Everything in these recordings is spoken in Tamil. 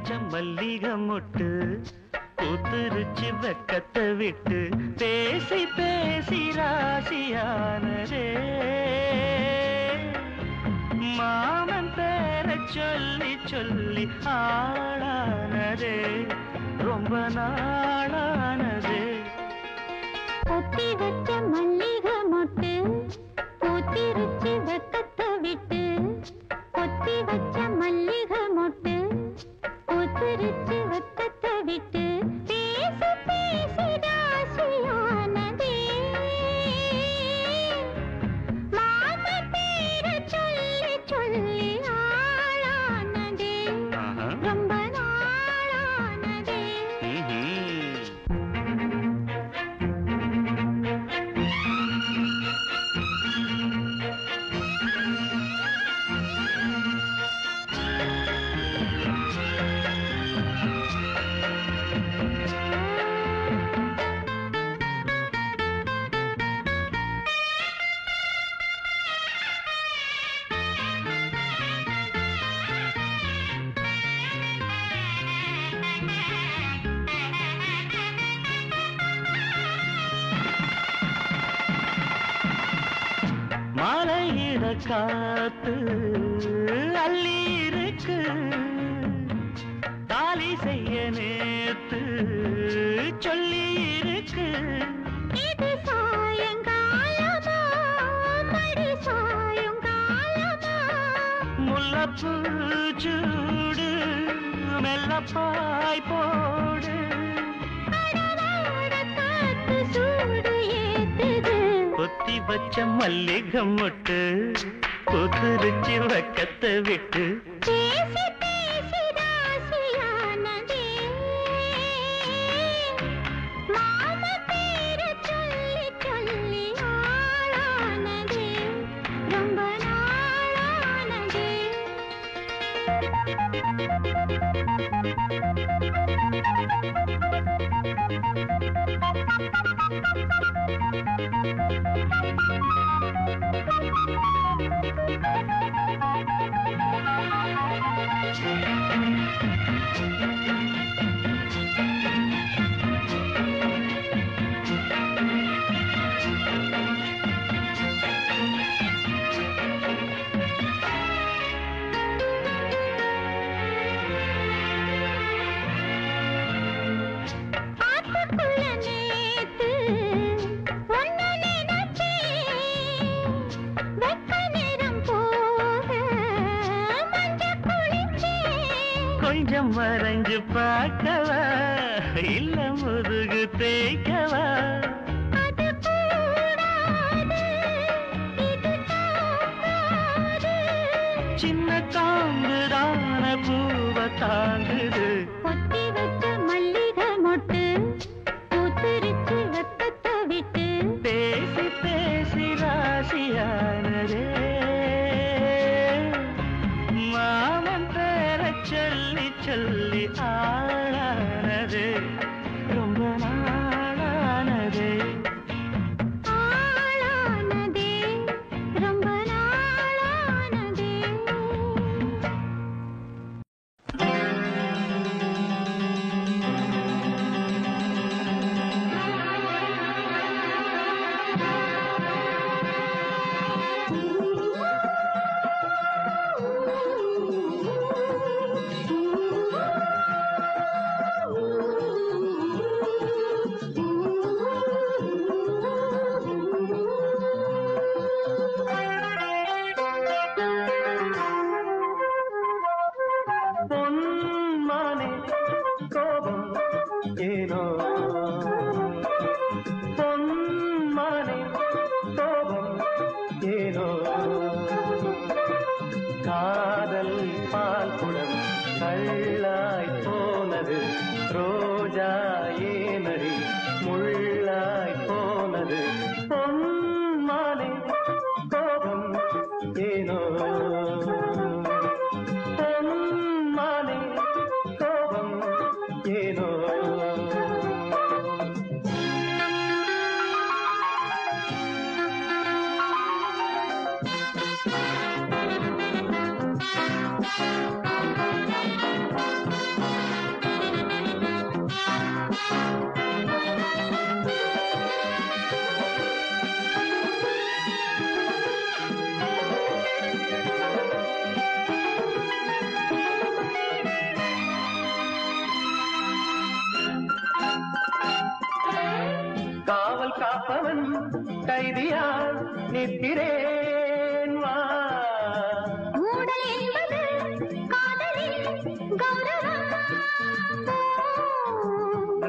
வச்ச மல்லிகை மொட்டு பூத்துருச்சு வெக்கத்தை விட்டு பேசி பேசி ராசியானதே மாமன் பேர சொல்லி சொல்லி ஆளானதே ரொம்ப நாளானதே கொத்தி வச்ச மல்லிகை மொட்டு பூத்திருச்சு வெக்கத்தை விட்டு கொத்தி வச்ச மல்லிகை மொட்டு பூத்திருச்சு வெக்கத்தை விட்டு பேசி பேசி ராசியானதே மாம பேர சொல்லி சொல்லி ஆளானதே ரொம்ப நாளானதே மலையிட காத்து அள்ளி இருக்கு தாலி செய்ய நேத்து சொல்லி இருக்கு இது சாயங்காலமா மடி சாயங்காலமா முல்லப்பூ சூடு மெல்லப்பாய் போடு அடவாட காத்து சூடு ஏத்துது கொத்தி வச்ச மல்லிகை மொட்டு பூத்துருச்சு வெக்கத்தை விட்டு பேசி பேசி ராசியானதே மாம பேர சொல்லி சொல்லி ஆளானதே ரொம்ப நாளானதே ஆத்துக்குள்ள நேத்து ஒன்னு நினைச்சேன் வெக்க நேரம் போக மஞ்ச குளிச்சேன் கொஞ்சம் வரைஞ்சு பார்க்கவா இல்ல முதுகு தேய்க்கவா அது கூடாது இது தாங்காது சின்ன காம்புதான பூவை தாங்குது கொத்தி வச்ச மல்லிகை மொட்டு பூத்திருச்சு வெக்கத்தை விட்டு பேசி பேசி ராசியானதே மாமன் பேர சொல்லி சொல்லி ஆளானதே ரொம்ப நாளானதே ஆளானதே ரொம்ப நாளானதே காவல் காப்பவன் கைதியால் நிற்கிறேன் வா. ஊடல் என்பது காதலின் கௌரவம்.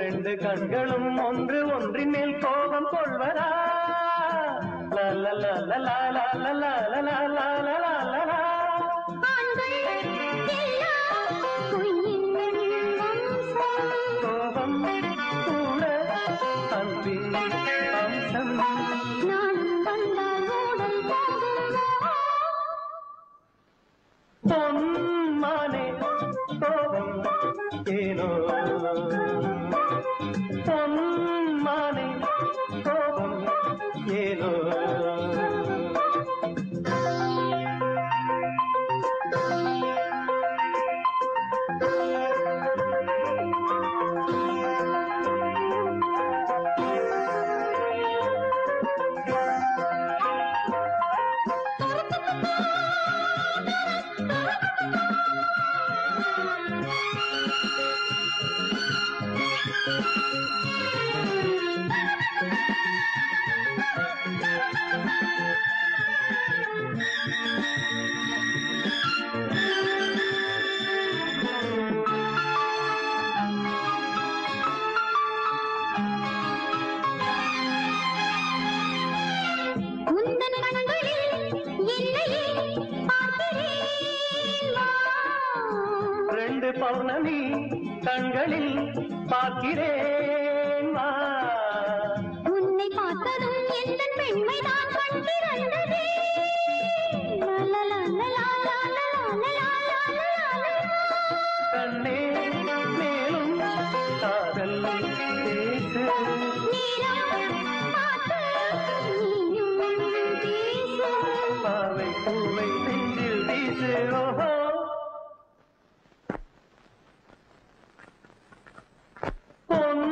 ரெண்டு கண்களும் ஒன்று ஒன்றின் மேல் கோபம் கொள்வதா? லா லா லா லா லா லா லா லா லா லா லா லா லா லா. ஆண்கள் எல்லாம் பொய்யின் வம்சம். கோபம் கூட அன்பின் அம்சம். நானும் வந்தால் ஊடல் போகுமோ? பொன்மானே கோபம் ஏனோ, பொன்மானே கோபம் ஏனோ. உந்தன் கண்களில் என்னையே பார்க்கிறேன் வா. ரெண்டு பௌர்ணமி கண்களில் பார்க்கிறேன் வா. உன்னை பார்த்ததும் எந்தன் பெண்மைதான் கண் திறந்ததே. லா லா லா லா லா லா லா லா லா லா லா லா. கண்ணே மேலும் காதல் பேசு. நீரம் பார்த்து நீயும் பேசு. பாவை பூவை நெஞ்சில் வீசு. ஓஹோ பொன்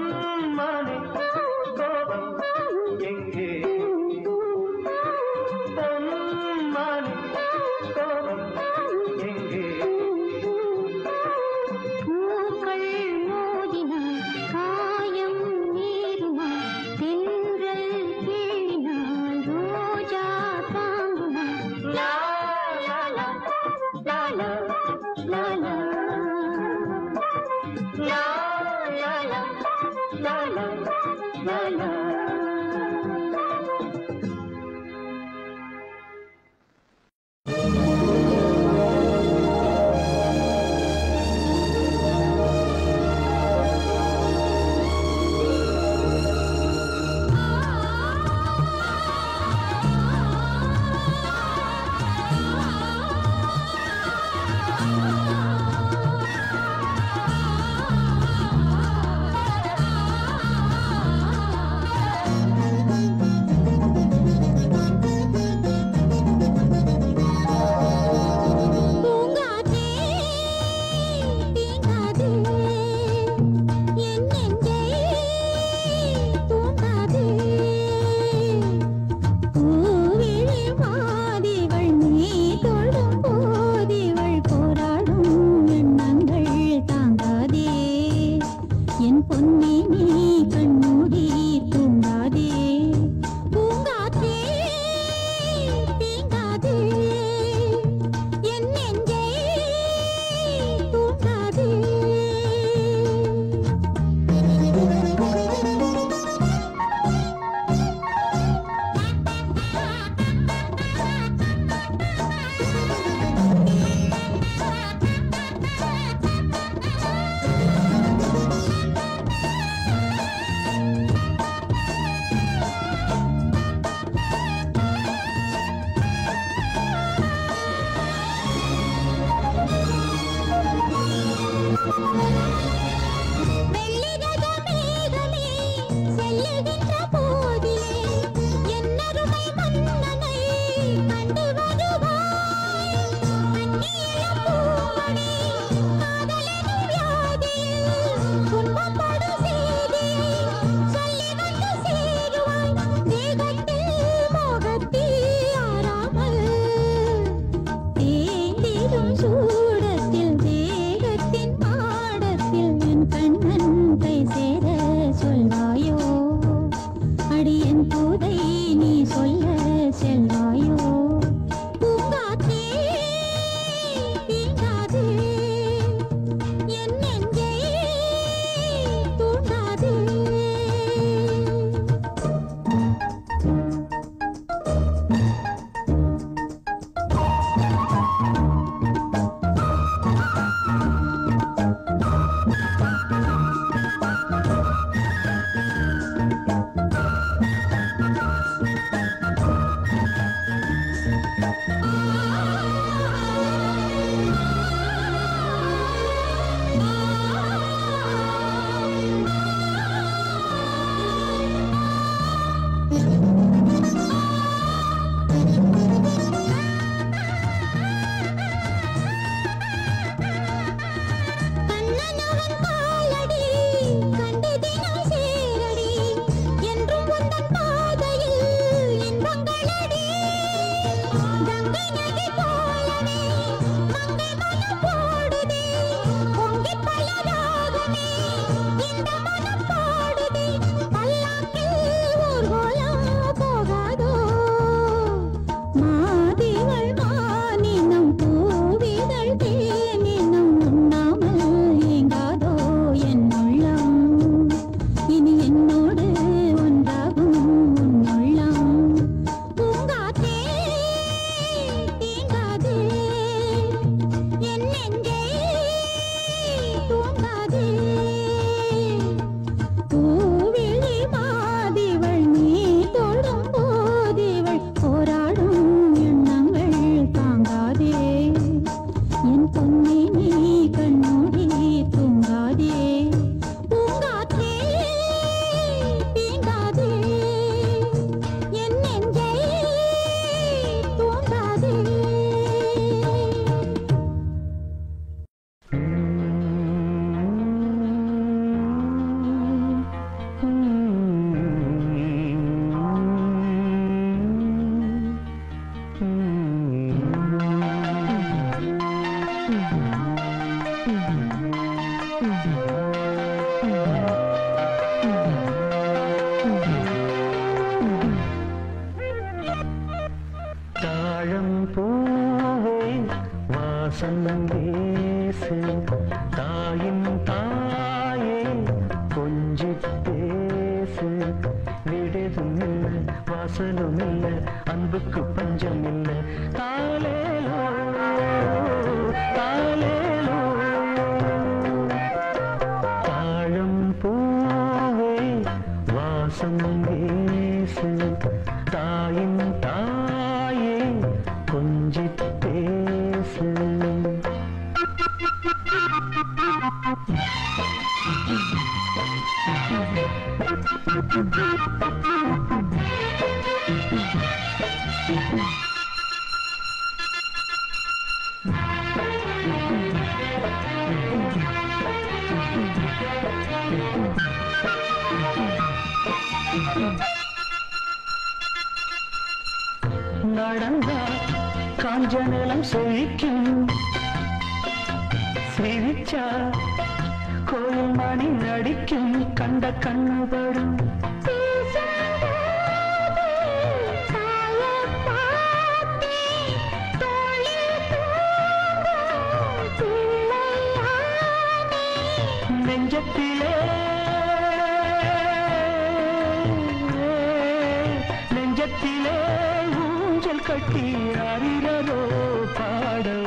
சொல்ல செல்வாயோ பூங்காற்றே தீண்டாதே என் நெஞ்சை தூண்டாதே நடந்தா காஞ்ச நிலம் செழிக்கும் சிரிச்சா கோயில் மணி நடிக்கும் கண்ட கண்ணுபடும் நெஞ்சத்திலே நெஞ்சத்திலே ஊஞ்சல் கட்டி அறிரோ பாடோ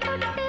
தொட்டு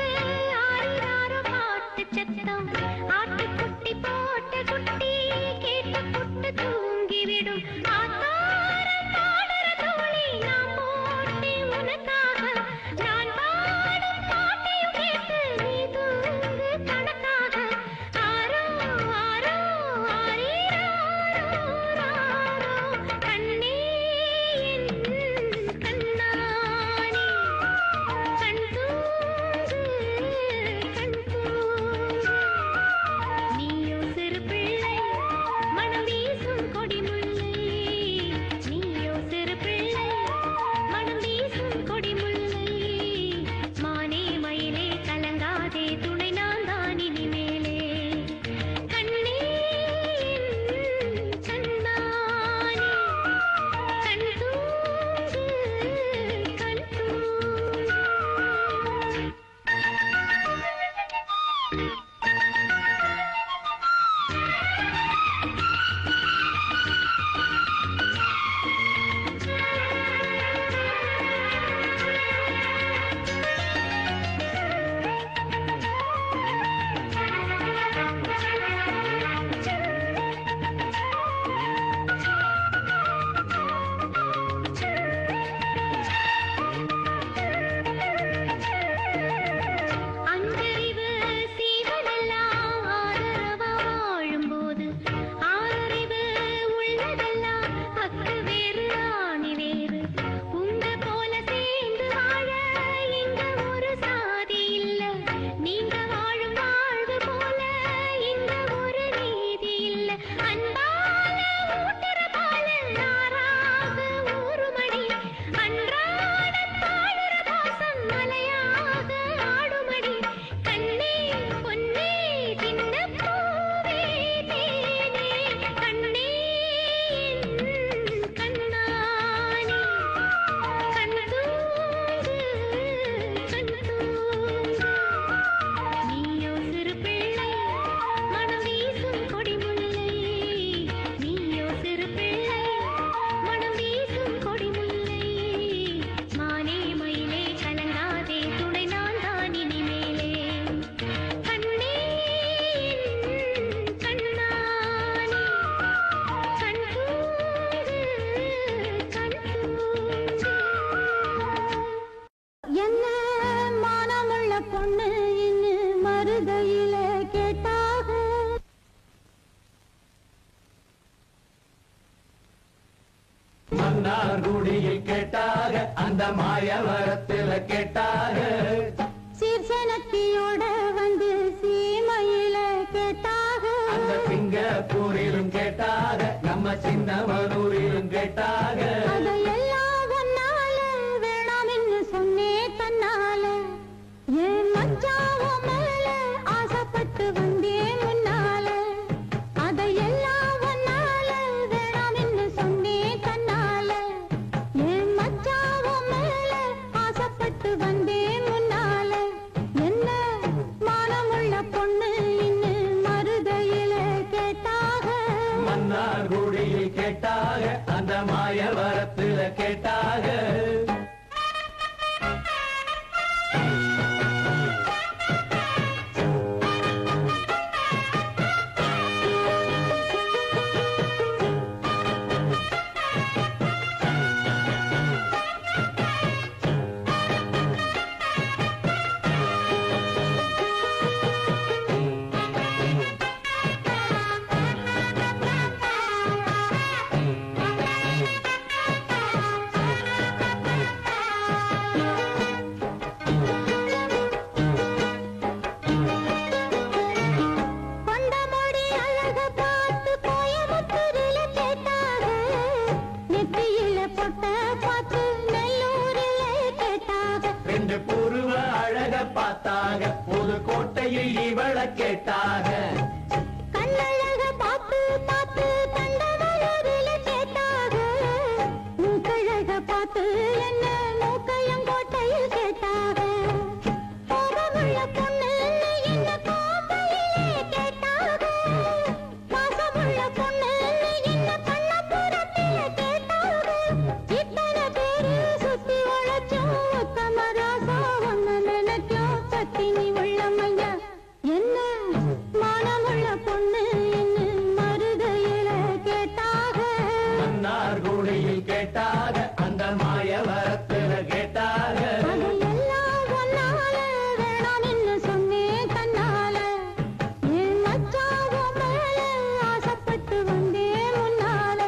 அந்த மாயவரத்துல கேட்டாக சீர்சனத்தியோட வந்து சீமையில கேட்டாக அந்த சிங்கப்பூரிலும் கேட்டாக நம்ம சின்னமனூரிலும் கேட்டாக அதையெல்லாம் ஒன்னால வேணாம்னு சொன்னே தன்னால என் மச்சாவோ மேல ஆசைப்பட்டு வந்தேன் முன்னால அதையெல்லாம் ஒன்னால வேணாம்னு சொன்னே தன்னால என் மச்சாவோ மேல ஆசைப்பட்டு வந்தேன் முன்னால என்ன மானமுள்ள பொண்ணு இன்னு மருதையில கேட்டாக மன்னார்குடியில் கேட்டாக அந்த மாயவரத்துல கேட்டாக கொண்டமொழி அழக பார்த்து கோயமுத்தூரில கேட்டாக நெத்தியில பொட்ட பார்த்து நெல்லூரில கேட்டாக ரெண்டு புருவ அழக பார்த்தாக புதுக்கோட்டையில் இவள கேட்டாக கண்ணழக பார்த்து பார்த்து தண்டவளூரில கேட்டாக மூக்கழக பார்த்து என்ன மூக்கையங்கோட்டையில் கேட்டாக கோபமுள்ள பொண்ணு என்ன கோப்பையிலே கேட்டாக பாசமுள்ள பொண்ணு என்ன பண்ணப்புறத்தில கேட்டாக இத்தனை பேரு சுத்தி உழைச்சும் உத்தமராசா ஒன்னு நினைக்கும் சத்தினி உள்ளமையா என்ன மானமுள்ள பொண்ணு இன்னும் மருதையில கேட்டாக மன்னார்குடியில் கேட்டாக அந்த மாயவரத்துல கேட்டாக அதையெல்லாம் ஒன்னால வேணாம்னு சொன்னேன் தன்னால என் மச்சாவோ மேல ஆசைப்பட்டு வந்தேன் முன்னால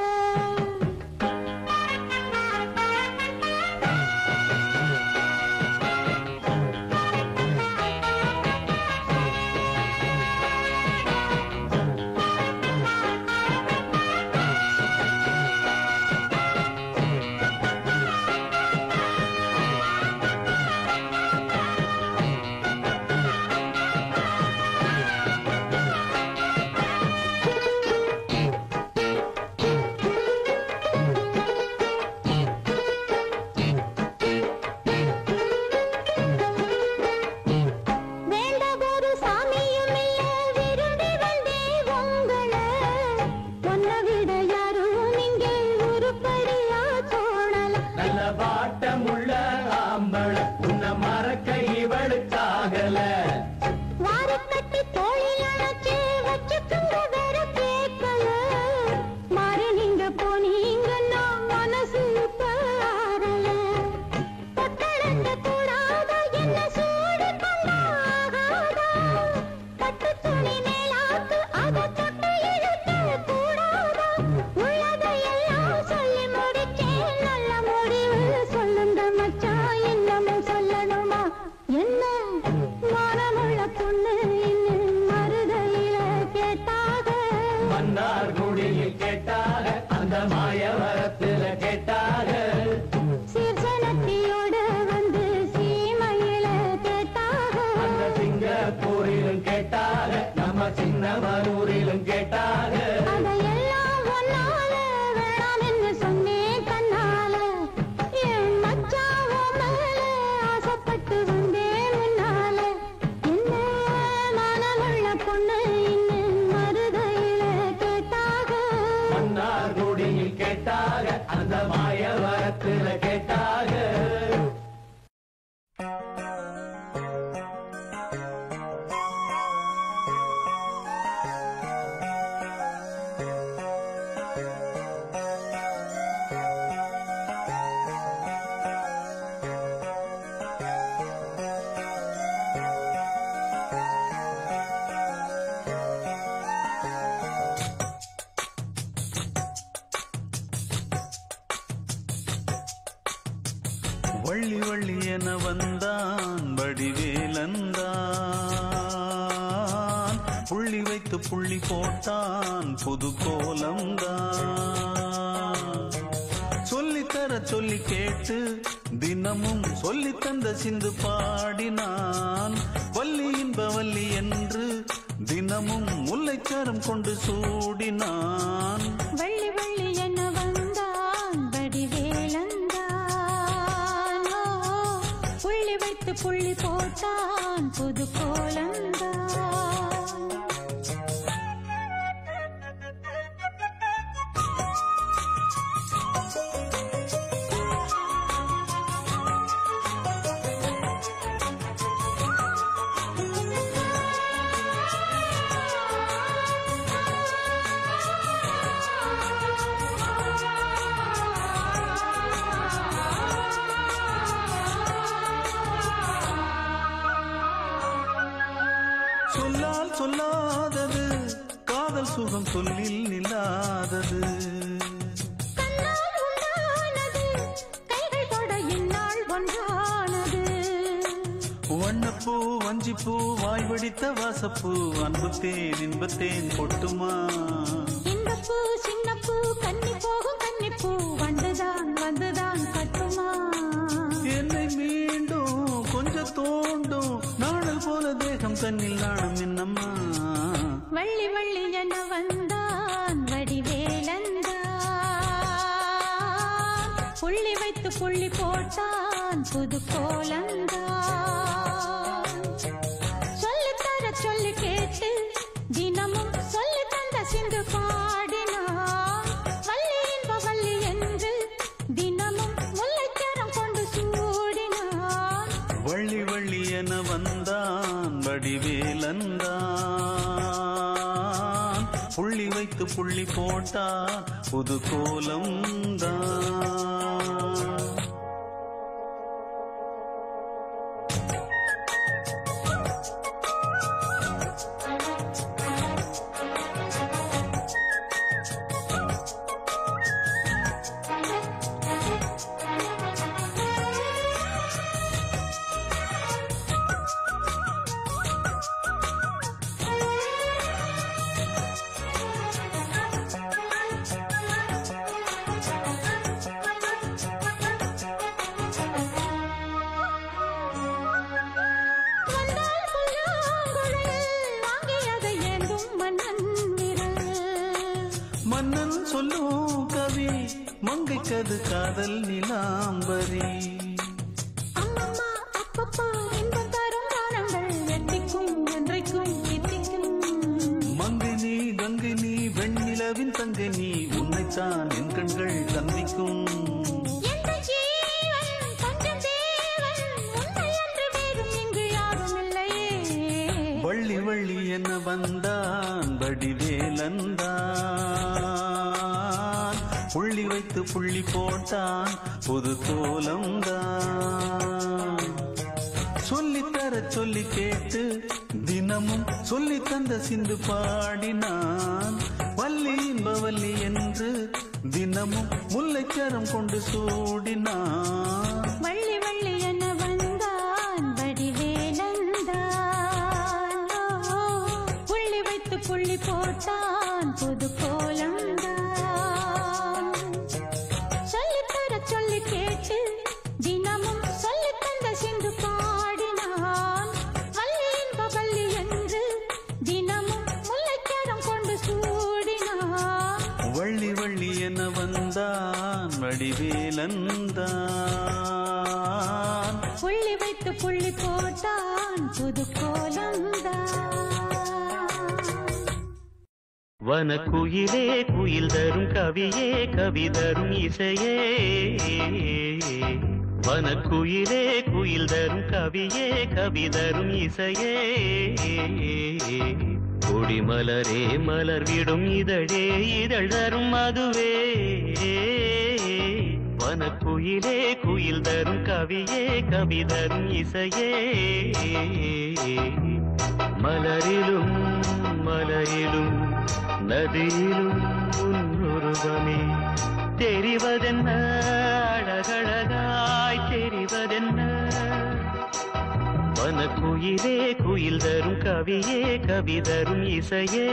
வள்ளி வள்ளி என வந்தான் வடிவேலந்தான் புள்ளி வைத்து புள்ளி போட்டான் புது கோலம்தான் சொல்லித்தர சொல்லி கேட்டு தினமும் சொல்லி தந்த சிந்து பாடினான் வள்ளி இன்ப வள்ளி என்று தினமும் முல்லைச்சாரம் கொண்டு சூடினான் வள்ளி வள்ளி என வந்தான் வடிவேலந்தான் புள்ளி வைத்து புள்ளி போட்டான் புது கோலந்தான் சொல்லால் சொல்லாதது காதல் சுகம் சொல்லில் நில்லாதது வண்ணப்பூ வஞ்சிப்பூ வாய் வடித்த வாசப்பூ அன்புத்தேன் இன்பத்தேன் கொட்டுமா இன்பப்பூ சின்னப்பூ கன்னி போகும் கன்னிப்பூ வந்துதான் வந்துதான் கட்டுமா என்னை மீண்டும் கொஞ்சம் தோண்டும் நாடல் போல தேகம் கண்ணில் நாணம் என்னம்மா வள்ளி வள்ளி என வந்தான் வடிவேலந்தான் புள்ளி வைத்து புள்ளி போட்டான் புது கோலந்தான் சொல்லித்தர சொல்லி கேட்டு தினமும் சொல்லி தந்த சிந்து பாடினான் வள்ளி இன்ப வள்ளி என்று தினமும் முல்லைச்சாரம் கொண்டு சூடினான் வள்ளி வள்ளி என வந்தான் வடிவேலந்தான் புள்ளி வைத்து புள்ளி போட்டான் புது கோலம்தான் மன்னன் சொல்லும் கவி மங்கைக்கது காதல் நிலாம்பரி அம்மம்மா அப்பப்பா இன்பம் தரும் வாரங்கள் எத்திக்கும் என்றைக்கும் எத்திக்கும் மங்கை நீ கங்கை நீ வெண்ணிலவின் தங்கை நீ உன்னைத்தான் என் கண்கள் சந்திக்கும் எந்த ஜீவன் தஞ்சம் தேவன் உன்னை அன்று வேறும் இங்கு யாரும் இல்லையே வள்ளி வள்ளி என வந்தான் வடிவேலந்தான் புள்ளி வைத்து புள்ளி போட்டான் புது கோலம்தான் சொல்லித்தர சொல்லி கேட்டு தினமும் சொல்லி தந்த சிந்து பாடினான் வள்ளி இன்ப வள்ளி என்று தினமும் முல்லைச்சாரம் கொண்டு சூடினான் வள்ளி வள்ளி என வந்தான் வடிவேலந்தான் புள்ளி வைத்து புள்ளி போட்டான் புது கோலந்தான் சொல்லித்தர சொல்லி கேட்டு தினமும் சொல்லி தந்த சிந்து பாடினான் வள்ளி இன்ப வள்ளி என்று தினமும் முல்லைச்சாரம் கொண்டு சூடினான் வள்ளி வள்ளி என வந்தான் வடிவேலந்தான் புள்ளி வைத்து புள்ளி போட்டான் புது கோலந்தான் வனக்குயிலே குயில் தரும் கவியே கவி தரும் இசையே வனக்குயிலே குயில் தரும் கவியே கவி தரும் இசையே கொடிமலரே மலர் விடும் இதழே இதழ் தரும் மதுவே வனக்குயிலே குயில் தரும் கவியே கவி தரும் இசையே மலரிலும் மலையிலும் நதியிலும் உன்னுருவமே தெரிவதென்ன அழகழகாய் அழகழகாய் தெரிவதென்ன வனக்குயிலே குயில் தரும் கவியே கவி தரும் இசையே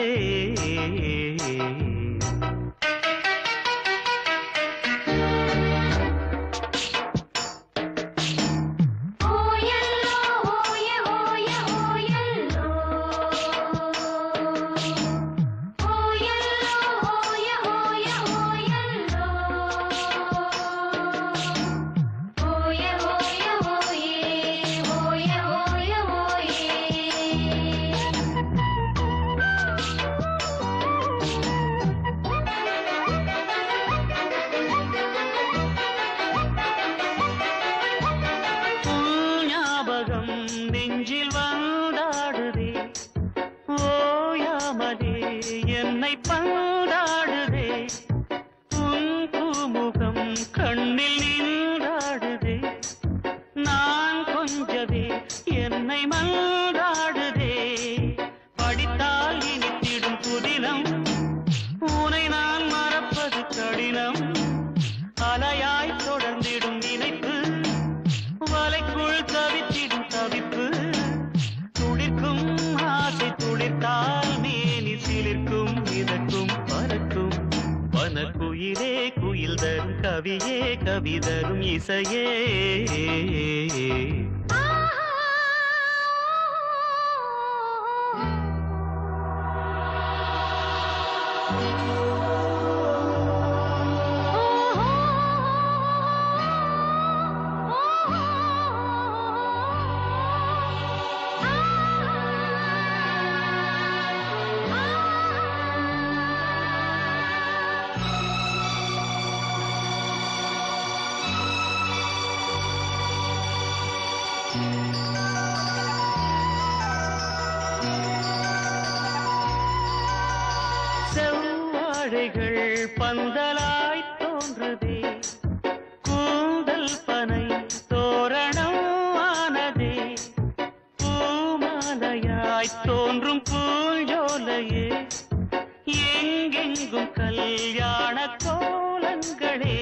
கவியே கவி தரும் இசையே செவ்வாழைகள் பந்தலாய் தோன்றுதே கூந்தல் பனை தோரணம் ஆனதே பூமாலையாய் தோன்றும் பூஞ்சோலையே எங்கெங்கும் கல்யாண கோலங்களே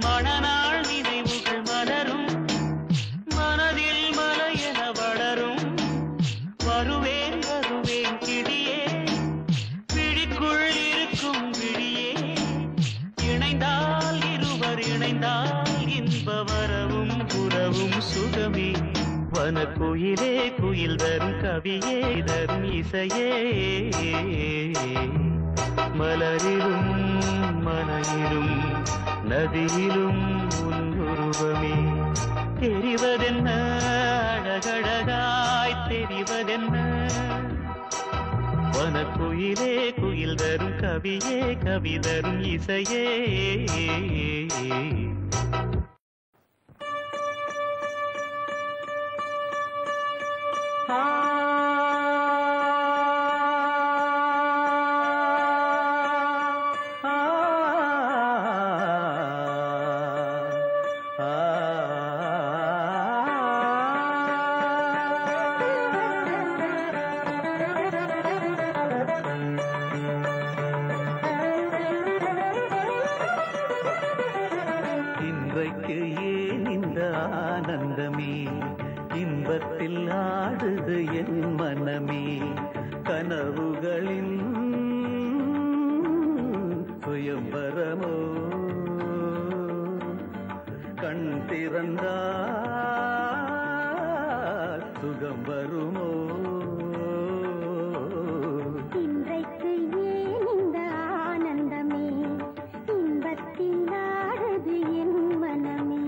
மணநாள் நினைவுகள் மலரும் மனதில் மலையென வளரும் வருவேன் வருவேன் கிடியே விழிக்குள் இருக்கும் விழியே இணைந்தால் இருவர் இணைந்தால் இன்ப வரவும் உறவும் சுகமே வனக்குயிலே குயில் தரும் கவியே தரும் இசையே மலரிலும் மலையிலும் நதியிலும் உருவமே தெரிவதென்ன அழகழகாய் தெரிவதென்ன வனக்குயிலே குயில் தரும் கவியே கவி தரும் இசையே இன்றைக்கு ஏன் இந்த ஆனந்தமே இன்பத்தில் ஆடுது என் மனமே கனவுகளின் சுயம்பரமோ கண் திறந்தால் சுகம் வருமோ இன்றைக்கு ஏன் இந்த ஆனந்தமே இன்பத்தில் ஆடுது என் மனமே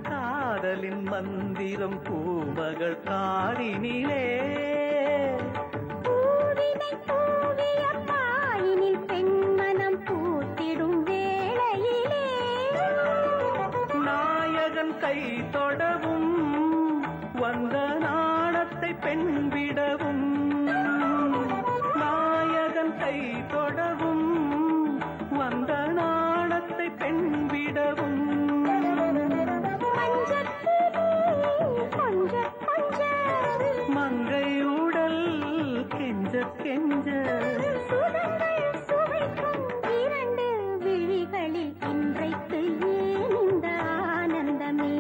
காதலின் மந்திரம் பூமகள் காடினிலே பூவினை பூவிய பாயினில் பெண்மனம் பூத்திடும் விடவும் மங்கையுடல் கெஞ்ச கெஞ்ச இரண்டு விழிகளில் இன்றைக்கு ஏன் இந்த ஆனந்தமே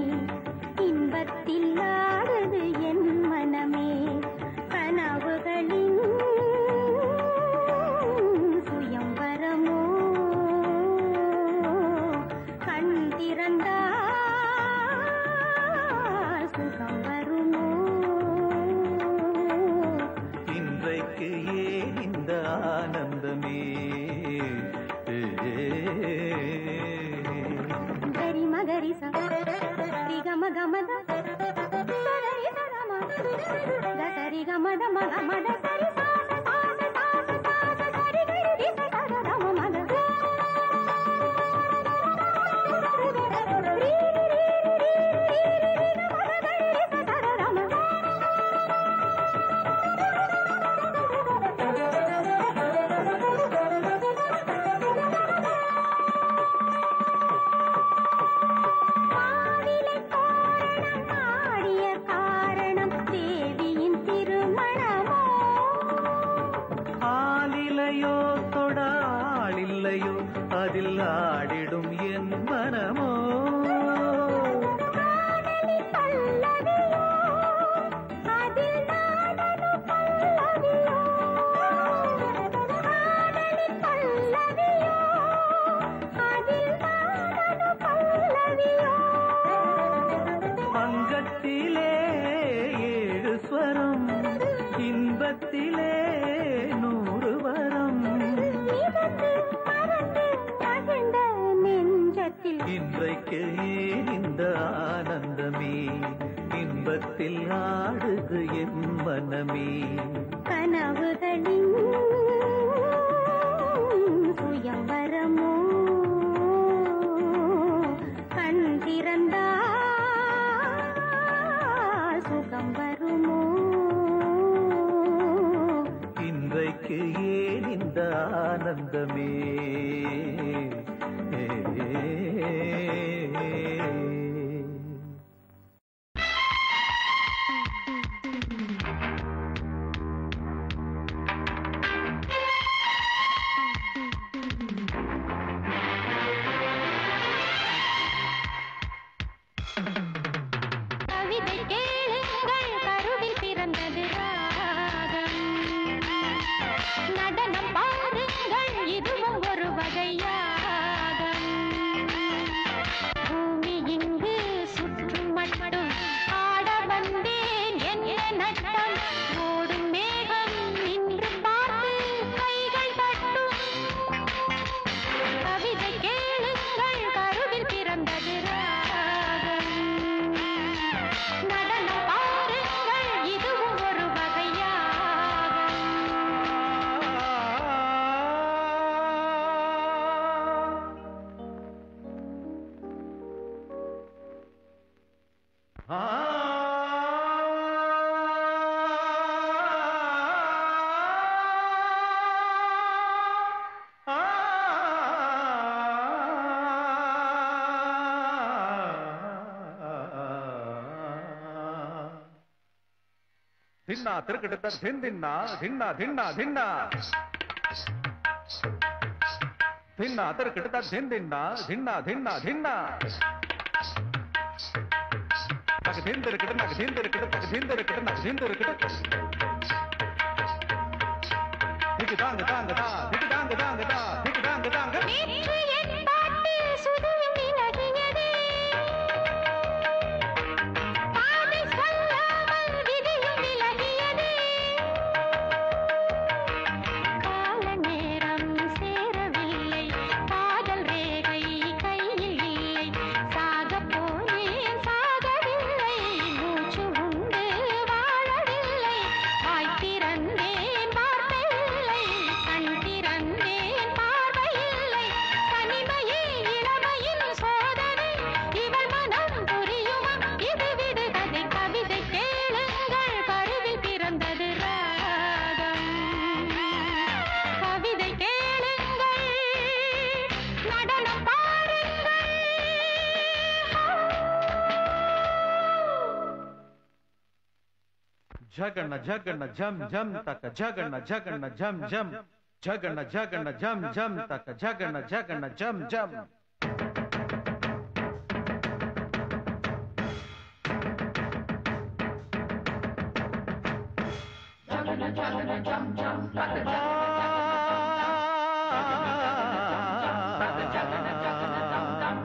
இன்பத்தில் ஆடுது என் மனமே கனவுகளின் சுயம்பரமோ கண் திறந்தால் சுகம் வருமோ இன்றைக்கு ஏன் இந்த ஆனந்தமே ಗರಿ ಮಗರಿ ಸ ರಿ ಗಮ ಗಮದ ಸರಿ ಸರಮ ಗರಿ ಗಮದ ಮಗ ಮದ ಸರಿ ಸಾಸ ಸಾಸ ಸಾಸ ಸಾಸ ಸರಿ ಗರಿ ರಿ ಸ ಸರ ಗಮ ಮದ ರಿ ರಿ ರಿ ರಿ ರಿ ಗಮ ಗರಿ ರಿ ಸ ಸರ ಗಮ அதில் ஆடிடும் என் மனமோ அங்கத்திலே 7 ஸ்வரம் இன்பத்திலே 100 வரம் இன்றைக்கு ஏன் இந்த ஆனந்தமே இன்பத்தில் ஆடுது என் மனமே கனவுகளின் சுயம்பரமோ கண் திறந்தால் சுகம் வருமோ இன்றைக்கு ஏன் இந்த ஆனந்தமே நடனம் பாருங்கள் இதுவும் ஒரு வகையாகம் धिन्ना तिरकट धिन धिन्ना धिन्ना धिन्ना धिन्ना धिन्ना तिरकट धिन धिन्ना धिन्ना धिन्ना धिन्ना नक धिन तिरकट नक धिन तिरकट नक धिन तिरकट नक धिन तिरकट दिक दांग दांग दा दिक दांग दांग दा दिक Dang Dang Jagana jagana jam jam taka jagana jagana jam jam. Jagana jagana jam jam taka jagana jagana jam jam. Jagana jagana jam jam taka jagana jam jam.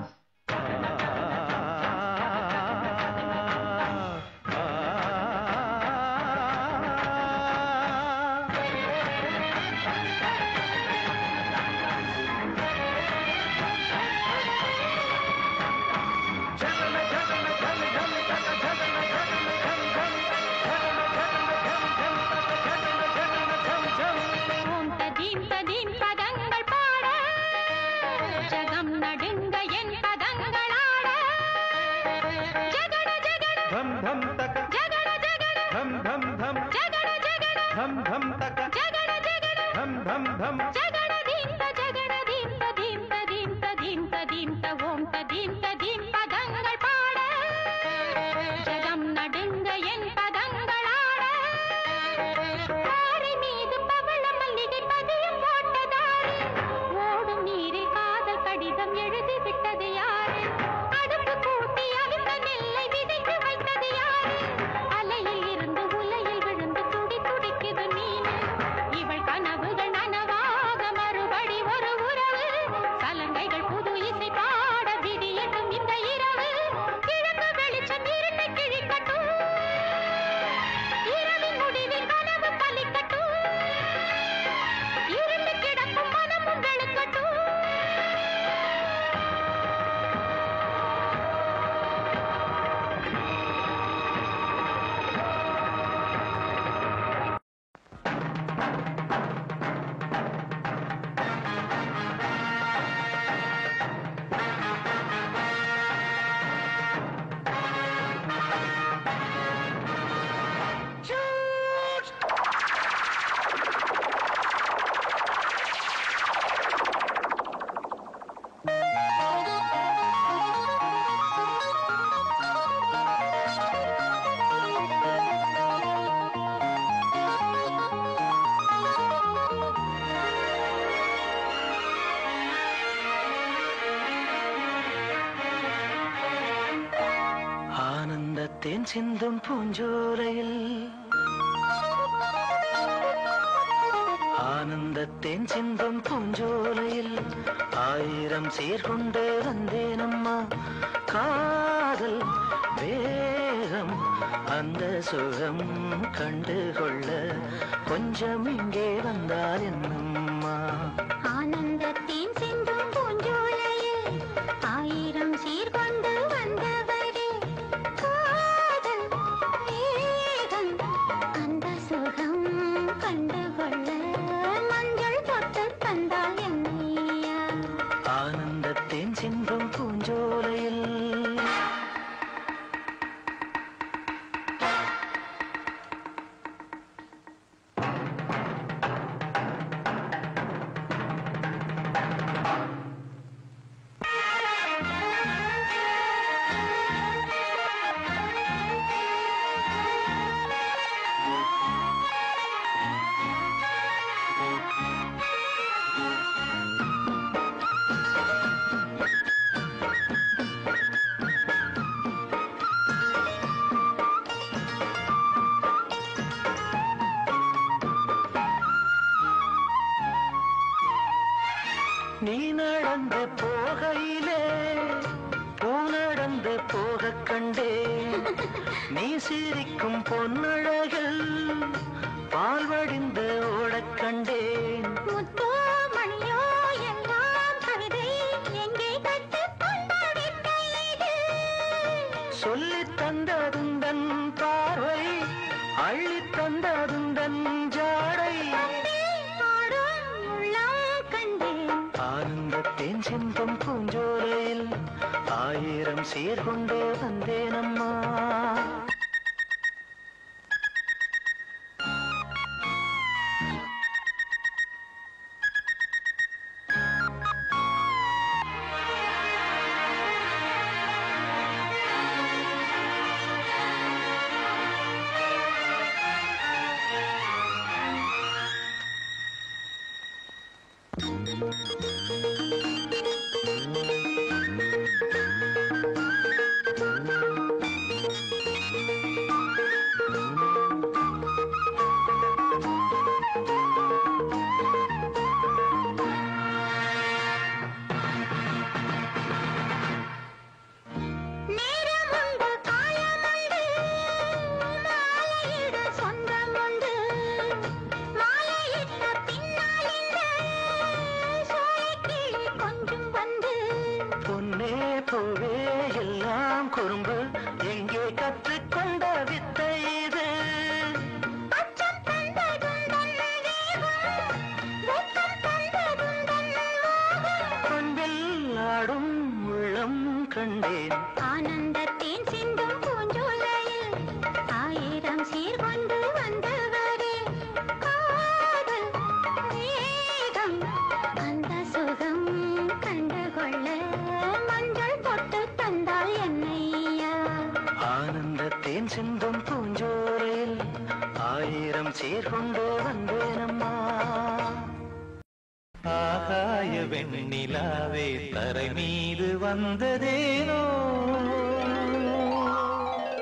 தேன் சிந்தும் பூஞ்சோலையில் ஆனந்தத்தேன் சிந்தும் பூஞ்சோலையில் ஆயிரம் சீர்கொண்டு வந்தேனம்மா காதல் வேகம் அந்த சுகம் கண்டுகொள்ள கொஞ்சம் இங்கே வந்தால் என்னம்மா ஆனந்தத்தேன் சிந்தும் பூஞ்சோலையில் ஆயிரம் சீர்கொண்டு வந்தவரே காதல் வேகம் அந்த சுகம் கண்டுகொள்ள மஞ்சள் தொட்டு தந்தால் என்னையா ஆனந்தத்தேன் சிந்தும் பூஞ்சோலையில் நீ நடந்து போகையிலே பூ நடந்து போக கண்டேன் நீ சிரிக்கும் பொன்னழகில் பால் வடிந்து ஓடக் கண்டேன் முத்தோ மணியோ எல்லாம் கவிதை எங்கே கற்றுக்கொண்டது சொல்லித் தந்ததுந்தன் பார்வை அள்ளித் தந்ததுந்தன் ஜாடை ஆனந்தத்தேன் சிந்தும் பூஞ்சோலையில் ஆயிரம் சீர்கொண்டு வந்தேனம்மா பூவே எல்லாம் குறும்பு எங்கே கற்றுக்கொண்ட வித்தை இது பண்பில் ஆடும் உள்ளம் கண்டேன் ஆனந்தத்தின் சிந்தும் பூஞ்சோலையில் ஆயிரம் சீர் கொண்டு வந்தவரே காதல் வேகம் அந்த சுகம் கண்டுகொள்ள மஞ்சள் பொட்டு தந்தால் என்னையா ஆனந்தத்தின் சிந்தும் பூஞ்சோலையில் ஆயிரம் சீர் கொண்டு வந்தேனம்மா ஆகாய வெண்ணிலாவே தரை மீது வந்ததேனோ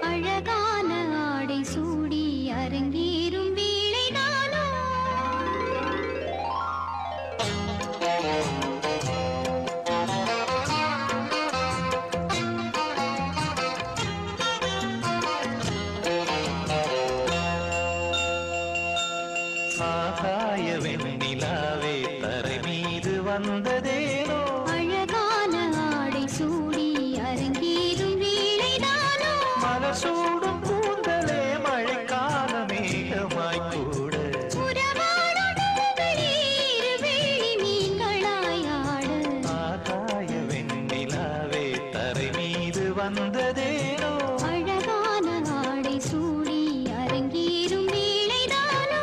அழகான ஆடை சூடி அரங்கேறும் வேளைதானோ ஆகாய வெண்ணிலாவே தரை மீது வந்ததேனோ அழகான ஆடை சூடி அரங்கேறும் வேளைதானோ மலர் சூடும் கூந்தலே மழைக்கால மேகமாய் கூட உறவாடும் இரு வெள்ளி மீன்களாய் ஆட ஆகாய வெண்ணிலாவே தரை மீது வந்ததேனோ அழகான ஆடை சூடி அரங்கேறும் வேளைதானோ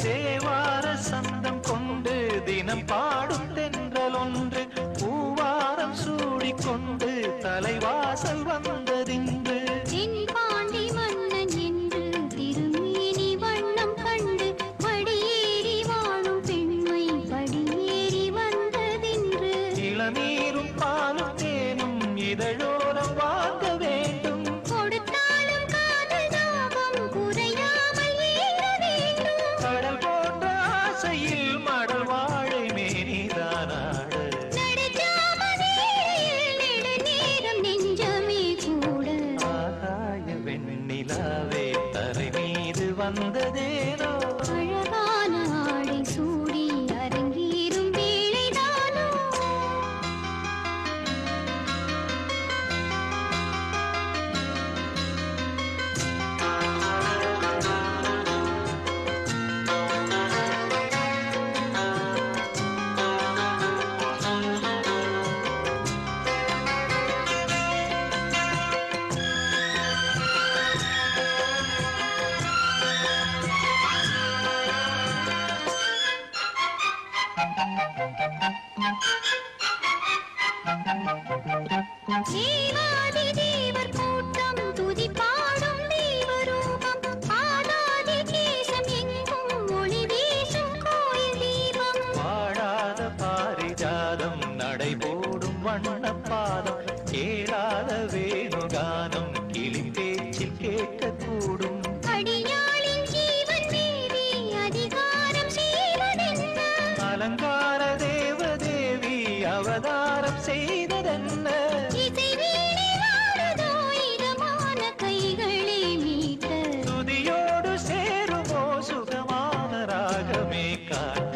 தேவார சந்தம் கொண்டு தினம் பாடும் தென்றல் ஒன்று பூவாரம் சூடிக்கொண்டு தலைவாசல் வந்ததின்று தென்பாண்டி மன்னன் என்று திருமேனி வண்ணம் கண்டு படியேறி வாழும் பெண்மை படியேறி வந்ததென்று இளநீரும் பாலும் தேனும் இதழோரம் வாங்க வேண்டும் கொடுத்தாலும் காதல் தாபம் குறையாமல் ஏற வேண்டும் கடல் போன்ற ஆசையில் மடல் வாழை மேனிதானாடு நடுச்சாமதியில் நெடுநேரம் நெஞ்சமே கூட ஆகாய வெண்ணிலாவே தரை மீது வந்ததேனோ அழகான ஆடை சூடி அரங்கேறும் வேளைதானோ தேவாதி தேவர் கூட்டம் துதி பாடும் தேவரூபம் ஆதாதி கேசம் எங்கும் ஒளி வீசும் கோயில் தீபம் வாழாத பாரிஜாதம் நடைபோடும் வண்ணப்பாதம் கேளாத வேணுகானம் கிளி பேச்சில் கேட்கக்கூடும் அடியாளின் ஜீவன் மீறி அதிகாரம் செய்வதென்ன அலங்கார தேவதேவி அவதாரம் செய்ததென்ன இசை வீணை வாழுதோ இதமான கைகளே மீட்ட துதியோடு சேருமோ சுகமான ராகமே காட்ட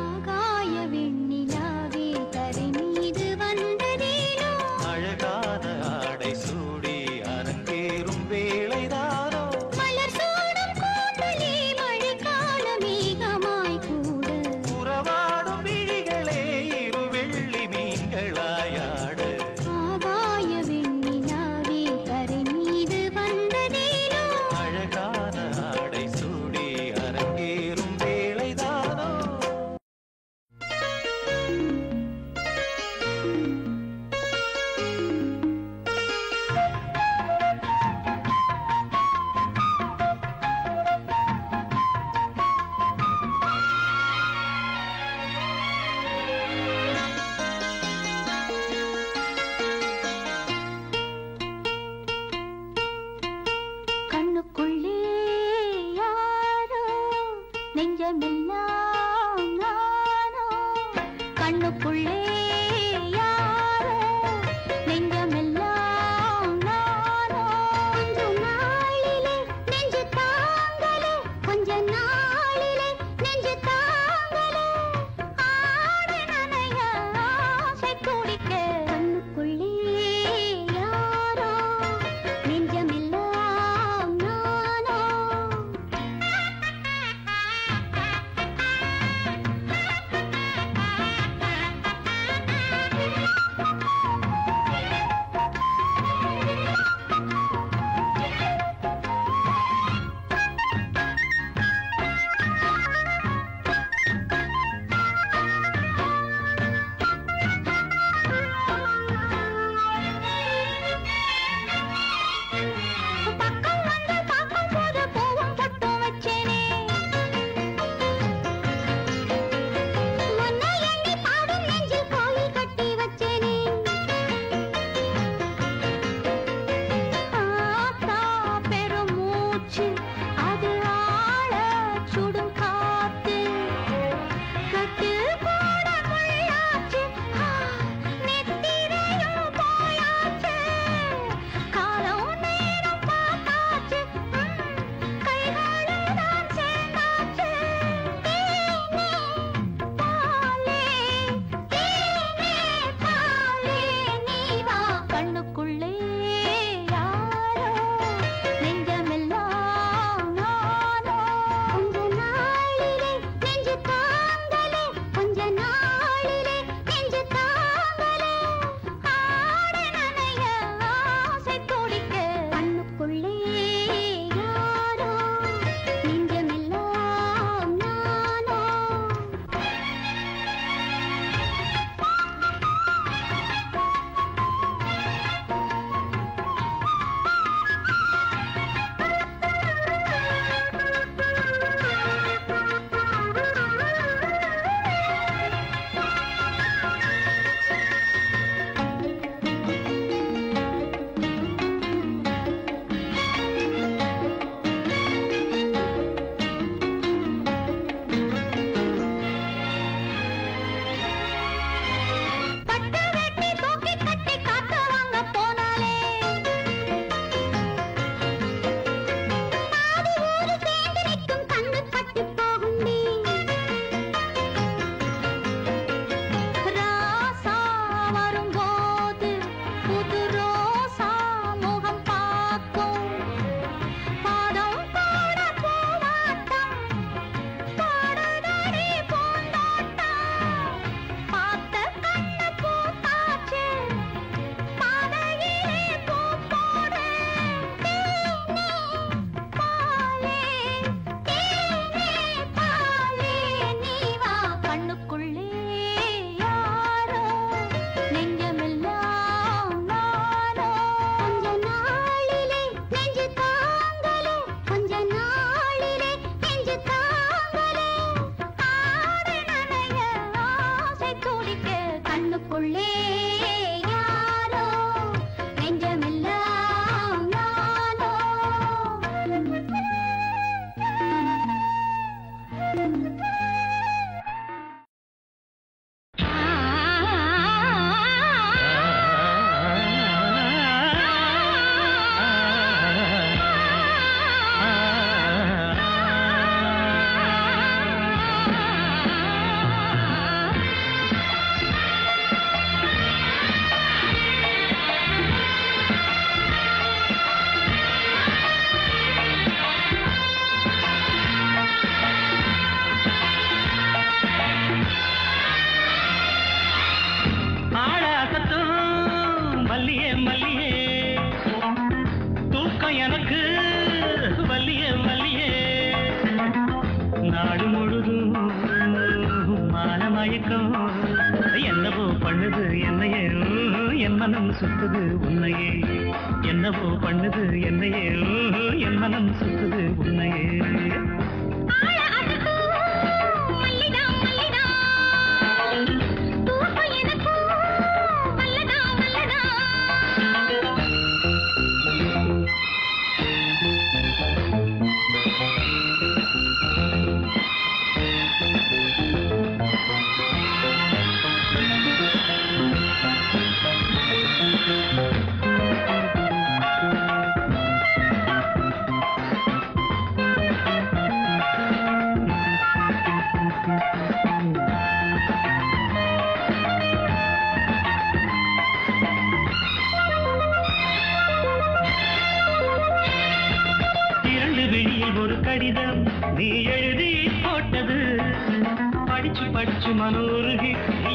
ஆகாய வெண்ணிலாவே தரை மீது வந்ததேனோ அழகான ஆடை சூடி அரங்கேறும் வேளைதானோ மலர் சூடும் கூந்தலே மழைக்கால மேகமாய் கூட உறவாடும் விழிகளே இரு வெள்ளி மீன்களாயாட நெஞ்சமெல்லாம் நானோ கண்ணுக்குள்ளே யாரோ நெஞ்சமெல்லாம் நானோ கொஞ்ச நாளிலே நெஞ்சு தாங்கலே கொஞ்ச நாளிலே நெஞ்சு தாங்கலே ஆடை நனைய ஆசை துடிக்க கண்ணுக்குள்ளே யாரோ நெஞ்சமெல்லாம் நானோ பக்கம் வந்து பார்க்கும் போது பூவும் பொட்டும் வச்சேனே உன்னை எண்ணி பாடும் நெஞ்சில் கோயில் கட்டி வச்சேனே ஆத்தா பெருமூச்சு அது ஆழ சுடும் காத்து கட்டு கூட முள்ளாச்சு நெத்திரையும் போயாச்சு காலம் நேரம் பார்த்தாச்சு கைகளெல்லாம் சேர்ந்தாச்சு தேனே பாலே நீ வா கண்ணுக்குள்ளே யாரோ நெஞ்சமெல்லாம் நானோ கொஞ்ச நாளிலே நெஞ்சு தாங்கலே கொஞ்ச நாளிலே நெஞ்சு தாங்கலே ஆடை நனைய ஆசை துடிக்க கண்ணுக்குள்ளே யாரோ நெஞ்சமெல்லாம் நானோ பட்டு வெட்டி தூக்கி கட்டி காத்து வாங்க போனாலே பாதி ஊரு சேர்ந்து நிற்கும் கண்ணு பட்டு போகும் நீ ராசா வரும்போது புது ரோசா முகம் பார்க்கும் பாதம் கூட பூவாட்டம் பாடுதடி பூந்தோட்டம் பார்த்த கண்ணு பூத்தாச்சு பாதையிலே பூ போடு தேனே பாலே நீ வா கண்ணுக்குள்ளே யாரோ நெஞ்சமெல்லாம் நானோ கொஞ்ச நாளிலே நெஞ்சு தாங்கலே கொஞ்ச நாளிலே நெஞ்சு தாங்கலே ஆடை நனைய ஆசை துடிக்க கண்ணுக்குள்ளே யாரோ நெஞ்சமெல்லாம் நானோ ஆடாசத்தும் மல்லியே மல்லியே தூக்கம் எனக்கு வல்லியே வல்லியே நாடு முழுதும் மானமயக்கம் என்னவோ பண்ணுது என்னையே என் மனம் சுத்துது உன்னையே என்னவோ பண்ணுது என்னையே என் மனம் சுத்துது உன்னையே ஒரு கடிதம் நீ எழுதி போட்டது படிச்சு படிச்சு மனோருகி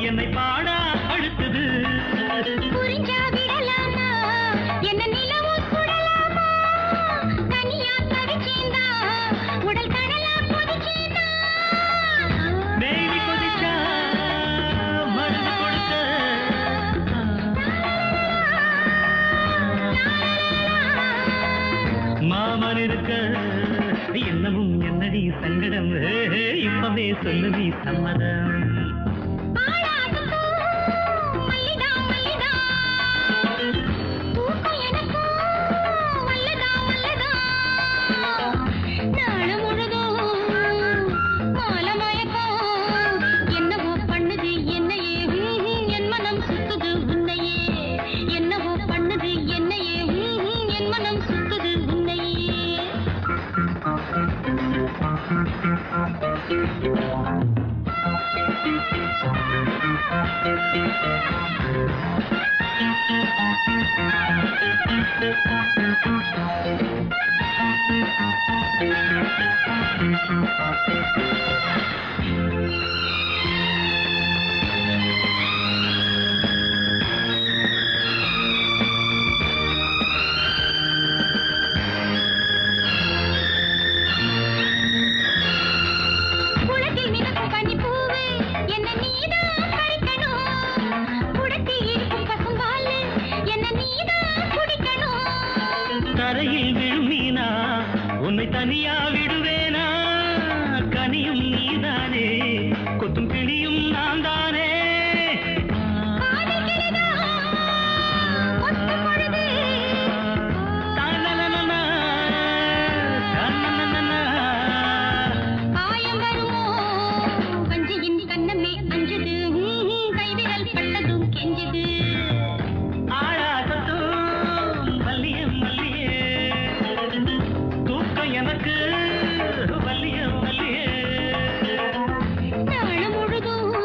என்னை பாடா அழுத்தது புரிஞ்சா விடலாமா என்ன நிலவும் சுடலாமா தனியா தவிச்சேந்தா உடல் கடலா கொதிச்சேந்தா மேவி கொதிச்சா மருந்து கொடுத்த மாமன் இருக்க என்னமும் என்னடி சங்கடம் இப்பவே சொல்லுதி சம்மதம் கரையில் விழும் மீனா உன்னை தனியா விடுவேனா கனியும் நீதானே கொத்தும் கிளியும் நான் தானே நாள் முழுதும்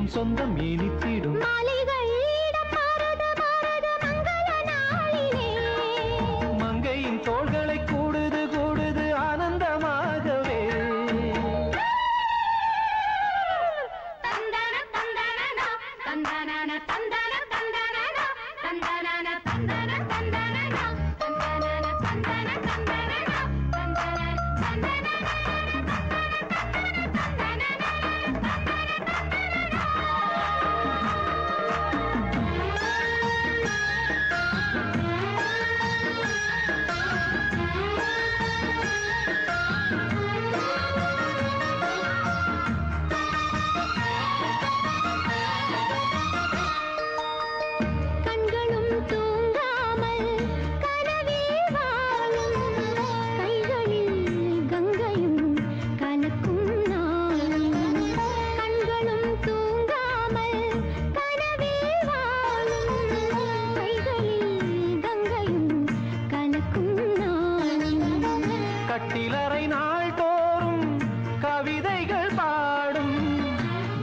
என் சொந்தம் இனித்திடும் மங்கையின் தோள்களை கூடுது கூடுது ஆனந்தமாகவே கட்டிலறை நாள் தோறும் கவிதைகள் பாடும்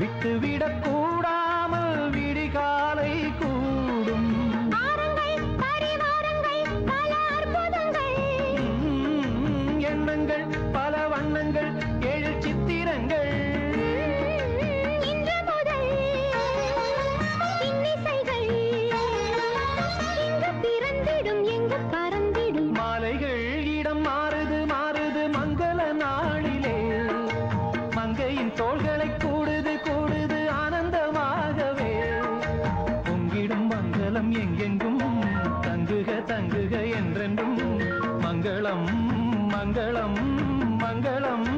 விட்டுவிடக் கூடாமல் விடிகாலை கூடும் எண்ணங்கள் பல வண்ணங்கள் ஏழு சித்திரங்கள் மாலைகள் இடம் மாறுது மாறுது மங்கள நாளிலே மங்கையின் தோள்களை கூடுது கூடுது ஆனந்தமாகவே பொங்கிடும் மங்களம் எங்கெங்கும் தங்குக தங்குக என்றென்றும் மங்களம் மங்களம் மங்களம்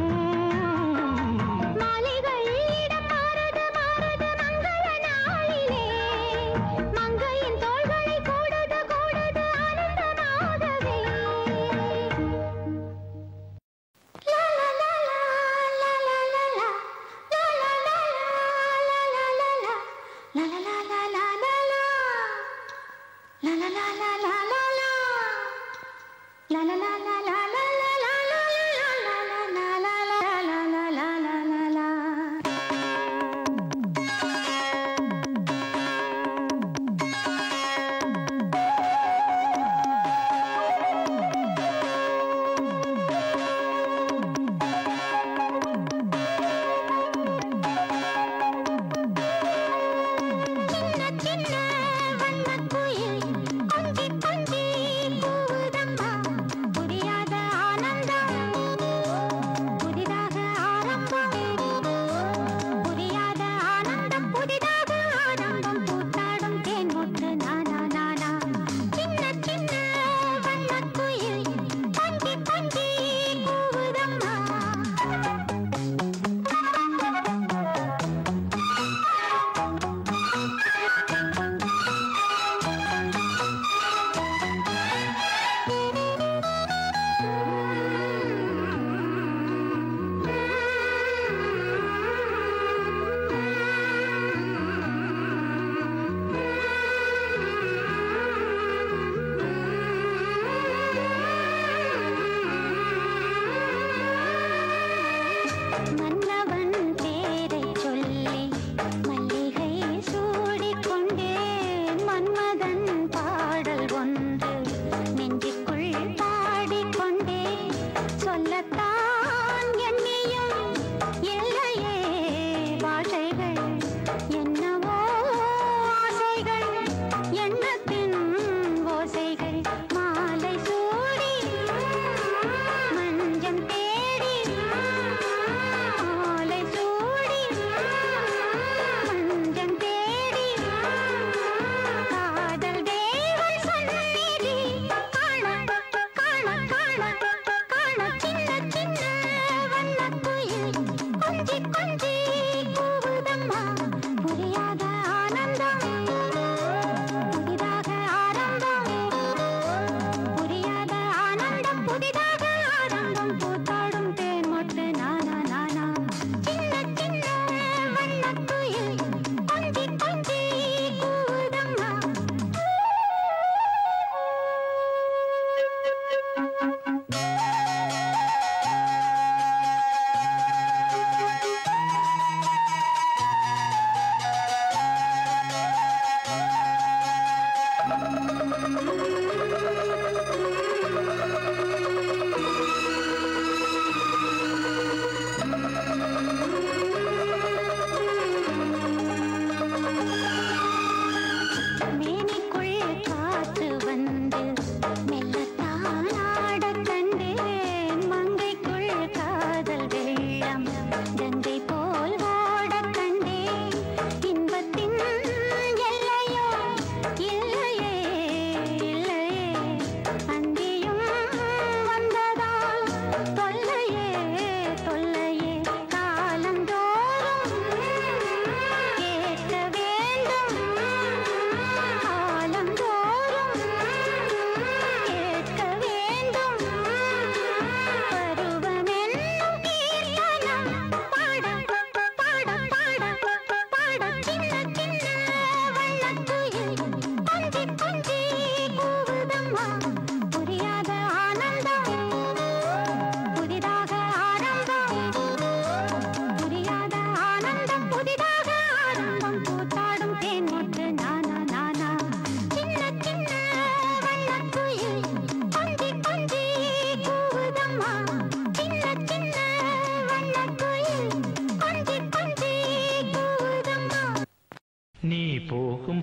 சின்ன வண்ணக்குயில் கொஞ்சி கொஞ்சி கூவுதம்மா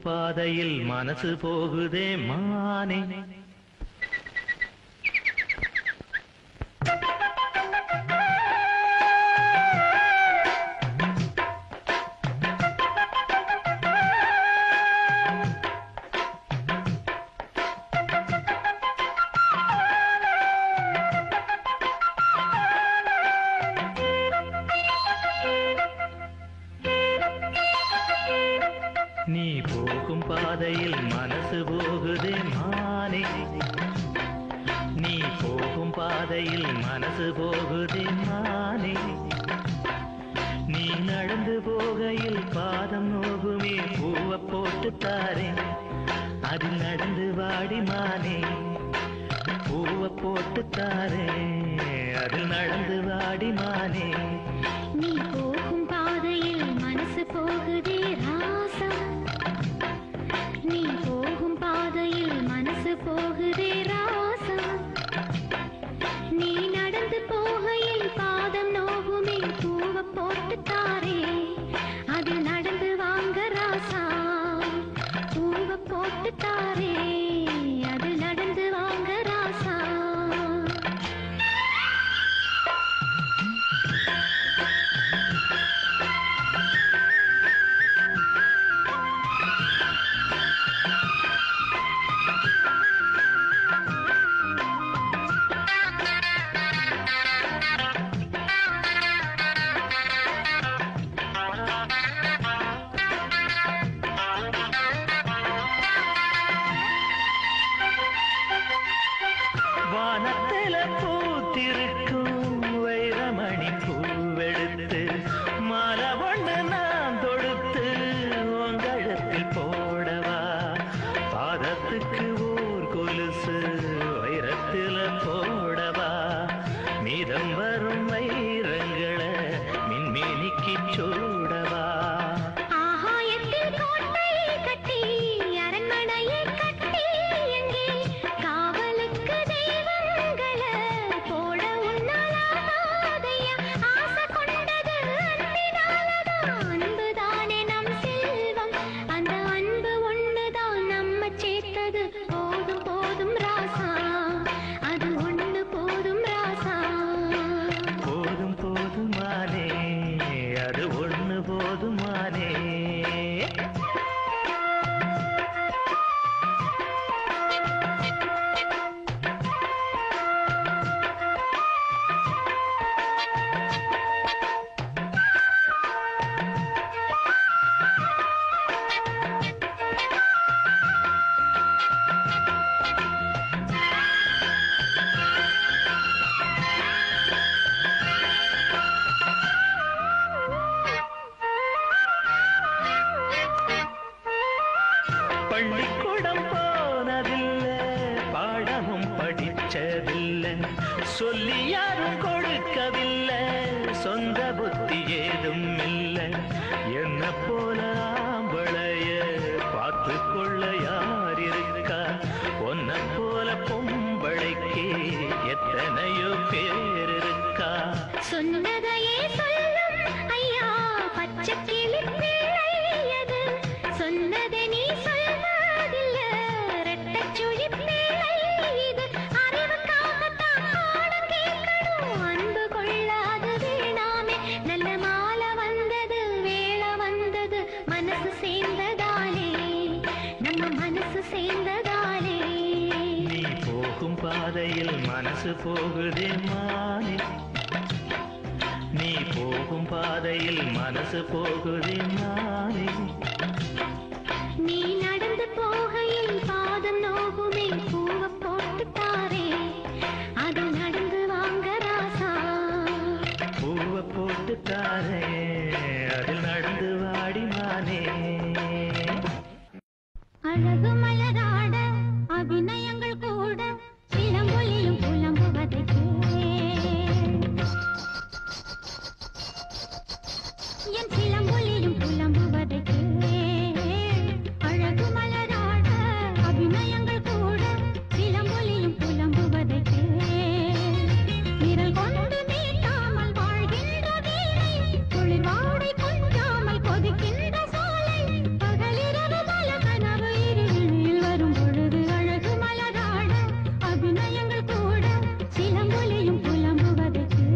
பாதையில் மனசு போகுதே மானே நீ போகும் பாதையில் மனசு போகுதே மானே நீ போகும் பாதையில் மனசு போகுதே மானே நீ நடந்து போகையில் பாதம் நோகுமே பூவை போட்டு தாரேன் அதில் நடந்து வாடி மானே பூவை போட்டு தாரேன் அதில் நடந்து வாடி மானே நீ போகும் பாதையில் மனசு போகுதே ராசா நீ போகும் பாதையில் மனசு போகுதே ராசா நீ நடந்து போகையில் பாதம் நோகுமே பூவை போட்டு தாரே அதில் நடந்து வாங்க ராசா பூவை போட்டு தாரே அதில் நடந்து வாங்க ராசா வானத்தில பூத்திருக்கும் வைரமணி பூவெடுத்து மாலை ஒன்று நான் தொடுத்து உங்கழத்தில் போடவா பாதத்துக்கு ஓர் கொலுசு வைரத்தில போடவா மீதம் வரும் வைரங்களை மின்மினிக்கு சூடவா ஆகாயத்தில் கோட்டை கட்டி அரண்மனையை கட்டி எங்கே காவலுக்கு தெய்வங்களை போட உன்னாலாதையா ஆசை கொண்டது அன்பினாலதான் அன்புதானே நம் செல்வம் அந்த அன்பு ஒண்ணுதான் நம்ம சேர்த்தது போதும் போதும் ராசா அது ஒண்ணு போதும் ராசா போதும் போதுமானே அது ஒண்ணு போதுமானே பள்ளிக்கூடம் போனதில்லை பாடமும் படிச்சதில்லை சொல்லி யாரும் கொடுக்கவில்லை சொந்த புத்தி ஏதும் இல்லை என்ன போல ஆம்பளைய பார்த்து கொள்ள யார் இருக்கு போகும் பாதையில் மனசு போகுதே மானே நீ போகும் பாதையில் மனசு போகுதே மானே நீ நடந்து போகையில் பாதம் நோகுமே பூவ போட்டு தாரே அது நடந்து வாங்க ராசா பூவ போட்டு தாரே அதில் நடந்து வாடி மானே அழகு மலராட அபிநயங்கள் கூட சிலம்பொலியும் புலம்புவதற்கே என் சிலம்பொலியும் புலம்புவதற்கே அழகு மலராட அபிநயங்கள் கூட சிலம்பொலியும் புலம்புவதற்கே விரல் கொண்டு மீட்டாமல் வாழ்கின்ற வீணை குளிர் வாடை கொஞ்சாமல் கொதிக்கின்ற சோலை பகலிரவு பல கனவு இருளில் வரும் பொழுது அழகு மலராட அபிநயங்கள் கூட சிலம்பொலியும் புலம்புவதற்கே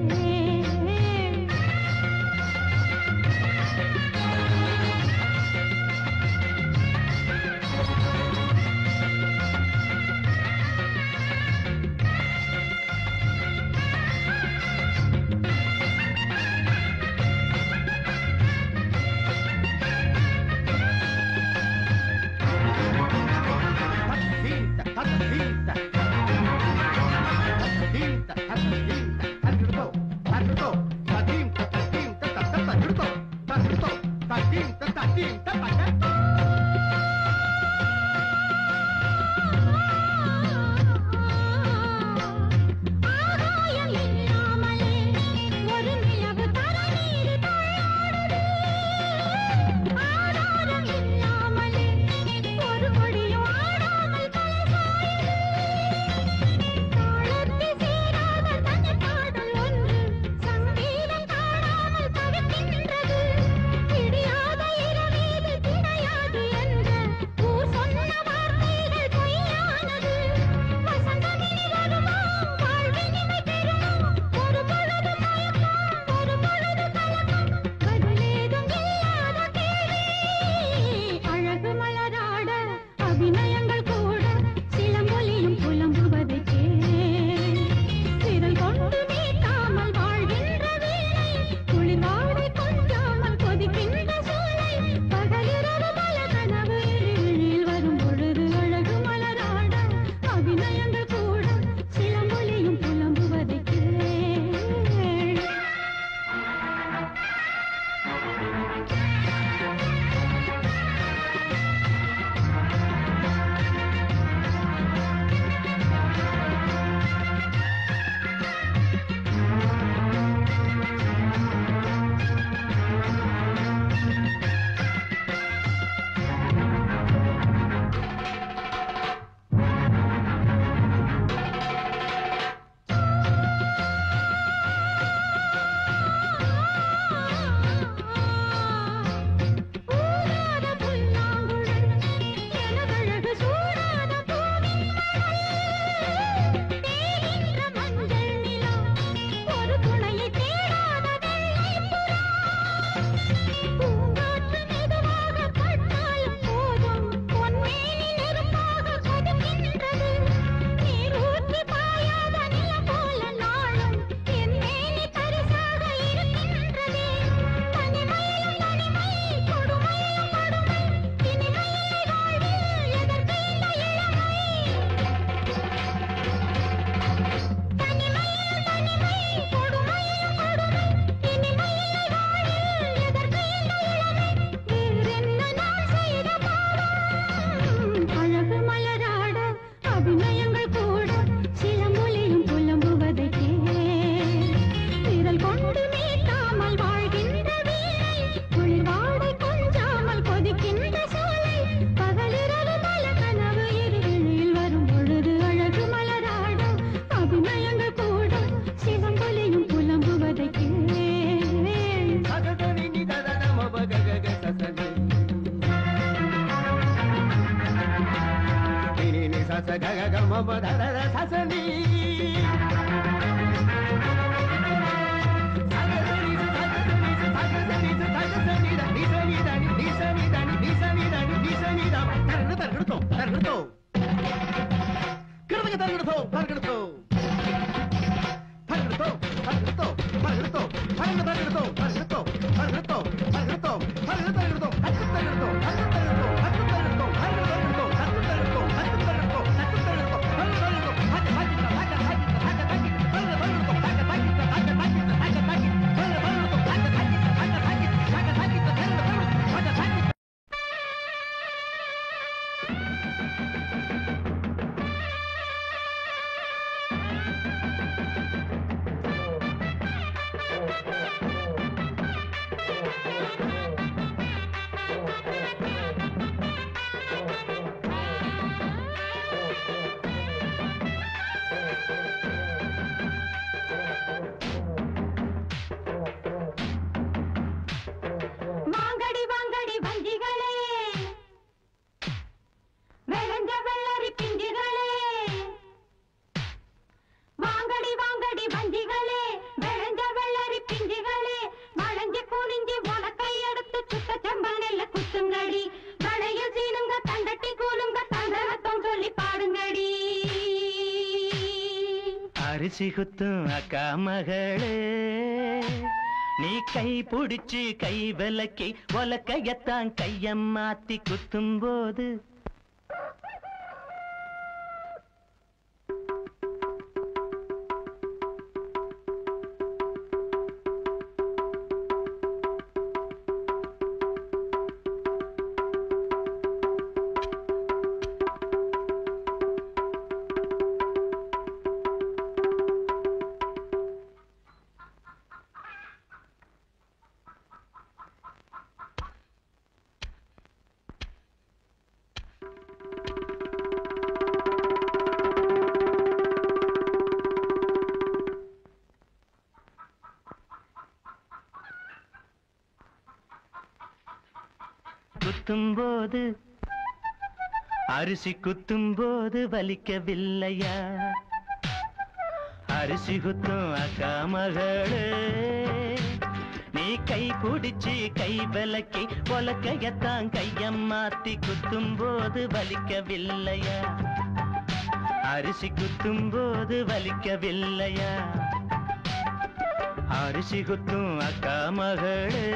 ஆகாயம் இல்லாமலே ஒரு நிலவு தரநீர் தள்ளாடுது ஆதாரம் இல்லாமலே ஒரு கொடியும் ஆடாமல் தலைசாயுது தாளத்தில் சேராத தனி பாடல் ஒன்று சங்கீதம் காணாமல் தவிக்கின்றது இடியாத இரவீது கிடையாது என்ற ஊர் சொன்ன வார்த்தைகள் பொய்யானது வசந்தமினி வருமா வாழ்வினிமை பெறுமா ஒரு பொழுது மயக்கம் ஒரு பொழுது கலக்கம் பதிலேதும் இல்லாத கேள்வி அழகு மலராட அபிநயங்கள் கூட சிலம்பொலியும் புலம்புவதற்கே விரல் கொண்டு மீட்டாமல் வாழ்கின்ற வீணை குளிர் வாடை கொஞ்சாமல் கொதிக்கின்ற சோலை பகலிரவு பல கனவு இருளில் வரும் பொழுது அழகு மலராட அபிநயங்கள் கூட சிலம்பொலியும் புலம்புவதற்கே ஊராத புல்லாங்குழல் எனதழகு சூடாத பூவின் மடல் தேகின்ற மஞ்சள் நிலா ஒரு துணையை தேடாத வெள்ளை புறா பூங்காற்று மெதுவாக பட்டாலும் போதும் பொன்மேனி நெருப்பாக கொதிக்கின்றது நீர் ஊற்றி பாயாத நிலம் போல நாளும் என் மேனி பரிசாக இருக்கின்றதே தனிமையிலும் தனிமை கொடுமையிலும் கொடுமை இனிமையில்லை வாழ்வில் எதற்கு இந்த இளமை தனிமையிலும் தனிமை கொடுமையிலும் கொடுமை இனிமையில்லை வாழ்வில் எதற்கு இந்த இளமை வேறென்ன நான் செய்த பாவம் அழகு மலராட அபிநயங்கள் கூட சிலம்பொலியும் புலம்புவதற்கே விரல் கொண்டு மீட்டாமல் வாழ்கின்ற வீணை குளிர் வாடை கொஞ்சாமல் கொதிக்கின்ற சோலை பகலிரவு பல கனவு இருளில் வரும் பொழுது அழகு மலராட அபிநயங்கள் கூட சிலம்பொலியும் புலம்புவதற்கே கிருதக அரிசி குத்தும் அக்கா மகளே, நீ கை பிடிச்சு கை விலக்கி ஒலக்கையத்தான் கையம் மாத்தி குத்தும் போது குத்தும்போது அரிசி குத்தும்போது வலிக்கவில்லையா? அரிசி குத்தும் அக்கா மகளே, நீ கை பிடிச்சு கை விலக்கி ஒலக்கையத்தான் கையம் மாத்தி குத்தும்போது வலிக்கவில்லையா? அரிசி குத்தும்போது வலிக்கவில்லையா? அரிசி குத்தும் அக்கா மகளே.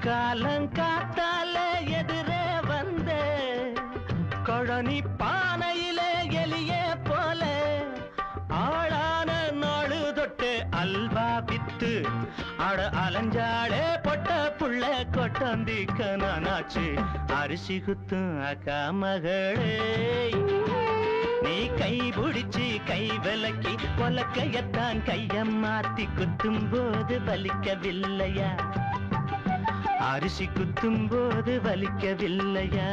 காலங்காத்தால எதிரே வந்த கொழனி பானையிலே எலியே போல ஆளான நாளு தொட்டு அல்வா வித்து அட அலஞ்சாளே பொட்ட புள்ள கொட்டந்திக்க நானாச்சு. அரிசி குத்தும் அக்கா மகளே, நீ கை பிடிச்சு கை விலக்கி கொலக்கையத்தான் கையம் மாத்தி குத்தும் போது வலிக்கவில்லையா? அரிசி குத்தும் போது வலிக்கவில்லையா?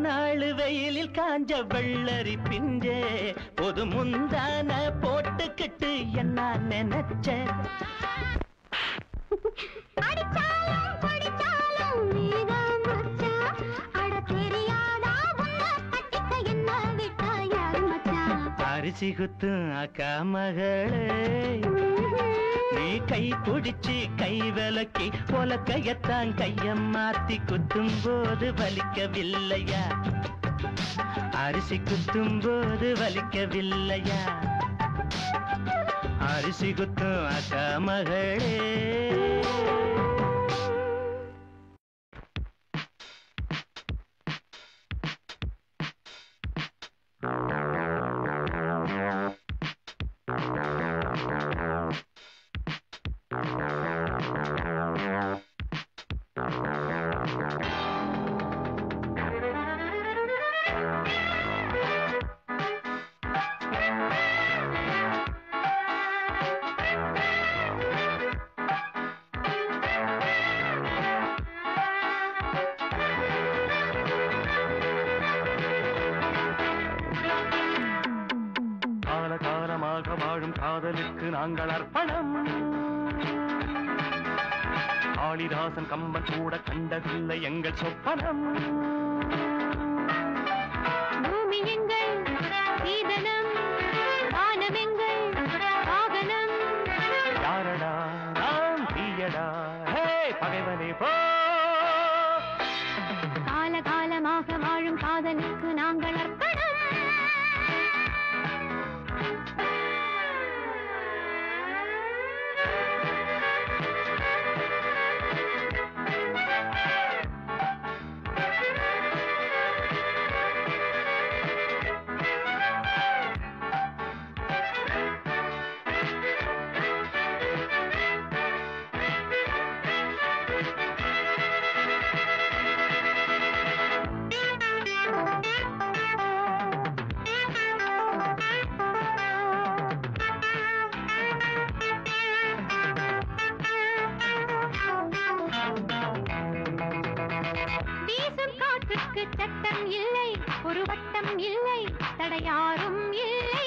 நாளு வெயிலில் காஞ்ச வெள்ளரி பிஞ்சே பொது முந்தான போட்டுக்கிட்டு என்ன நினைச்ச? அரிசி குத்தும் அக்கா மகளே நீ கை பிடிச்சு கை விலக்கி உலக்கையத்தான் கைய மாத்தி குத்தும் போது வலிக்கவில்லையா அரிசி குத்தும் போது வலிக்கவில்லையா அரிசி குத்தும் அக்கா மகளே காதலுக்கு நாங்கள் அர்ப்பணம் காளிதாசன் கம்பன் கூட கண்டதில்லை எங்கள் சொப்பனம் பூமி எங்கள் சீதனம் வானம் எங்கள் வாகனம் யாரடா நாம் தீயடா ஹே பகைவனே போ காலகாலமாக வாழும் காதலுக்கு நாங்கள் அர்ப்பணம் சட்டம் இல்லை ஒரு வட்டம் இல்லை தடையாரும் இல்லை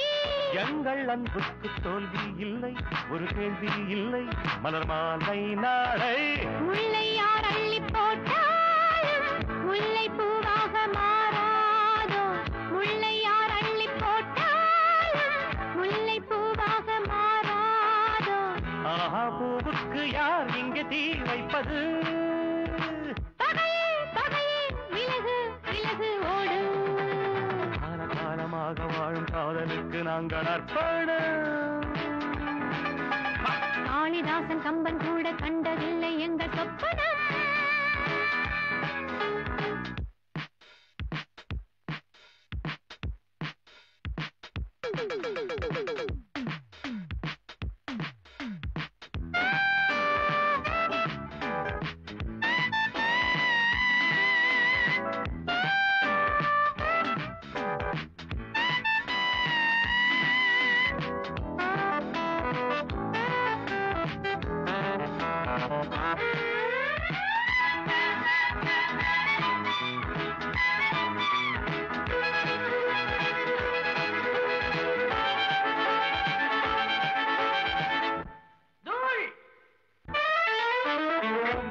எங்கள் அன்புக்கு தோல்வி இல்லை ஒரு கேள்வி இல்லை மலர் மாலை நாளை முல்லை யார் அள்ளி போட்டாலும் முல்லை பூவாக மாறாதோ முல்லை யார் அள்ளி போட்டாலும் முல்லை பூவாக மாறாதோ ஆஹா பூவுக்கு யார் இங்கே தீ வைப்பது வாழும் காதலுக்கு நாங்கள் அர்ப்பணம் காளிதாசன் கம்பன் கூட கண்டதில்லை எங்கள் சொப்பனம்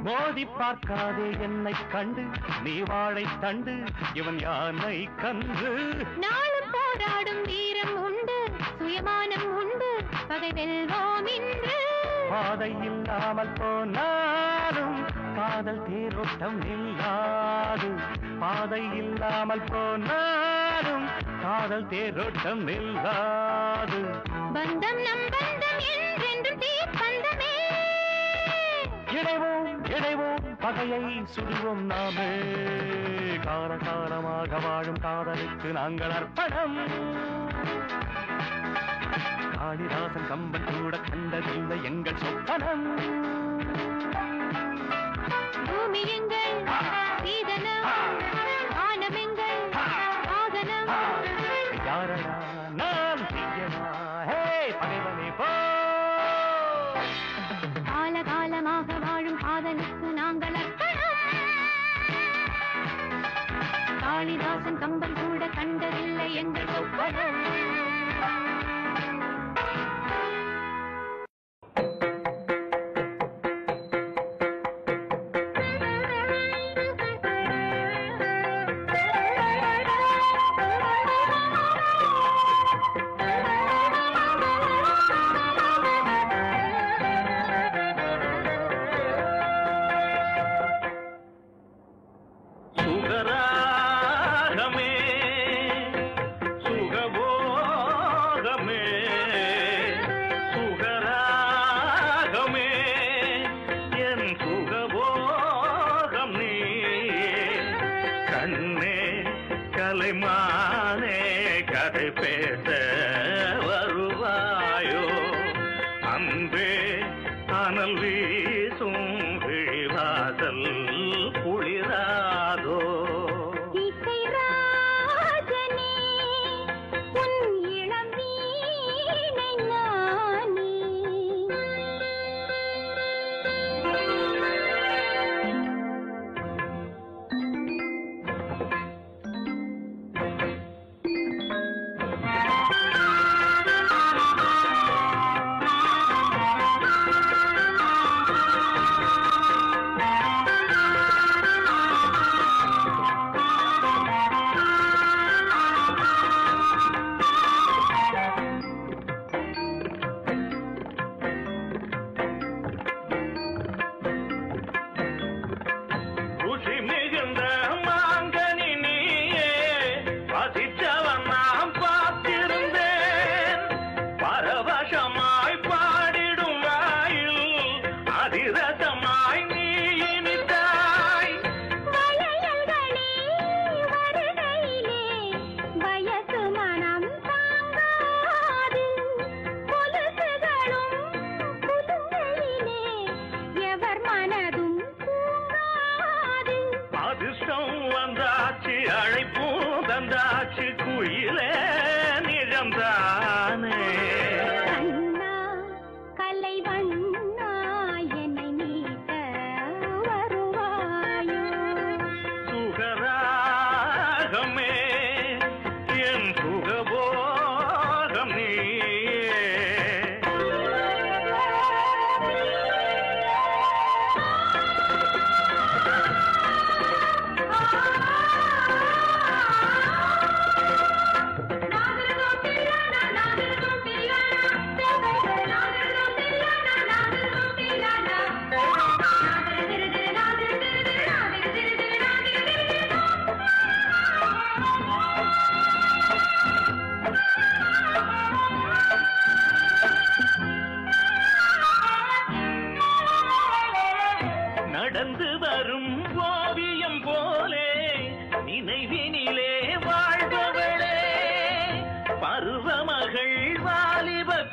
மோதி பார்க்காதே என்னை கண்டு நீ வாழை தண்டு இவன் யானை கன்று நாளும் போராடும் வீரம் உண்டு சுயமானம் உண்டு பகை வெல்வோம் இன்று பாதை இல்லாமல் போனாலும் காதல் தேரோட்டம் நில்லாது பாதை இல்லாமல் போனாலும் காதல் தேரோட்டம் நில்லாது பந்தம் நம் பந்தம் என்றென்றும் தீப்பந்தமே இடைவோம் இடைவோம் பகையை சுடுவோம் நாமே காலகாலமாக வாழும் காதலுக்கு நாங்கள் அர்ப்பணம் காளிதாசன் கம்பன் கூட கண்டதில்லை எங்கள் சொப்பனம் பூமி எங்கள் சீதனம் வானம் எங்கள் வாகனம் யாரடா நாம் தீயடா ஹே பகைவனே போ காலகாலமாக வாழும் காதலுக்கு நாங்கள் அர்ப்பணம் காளிதாசன் கம்பன் கூட கண்டதில்லை எங்கள் சொப்பனம்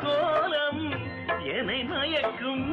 கோலம் என்னை மயக்கும்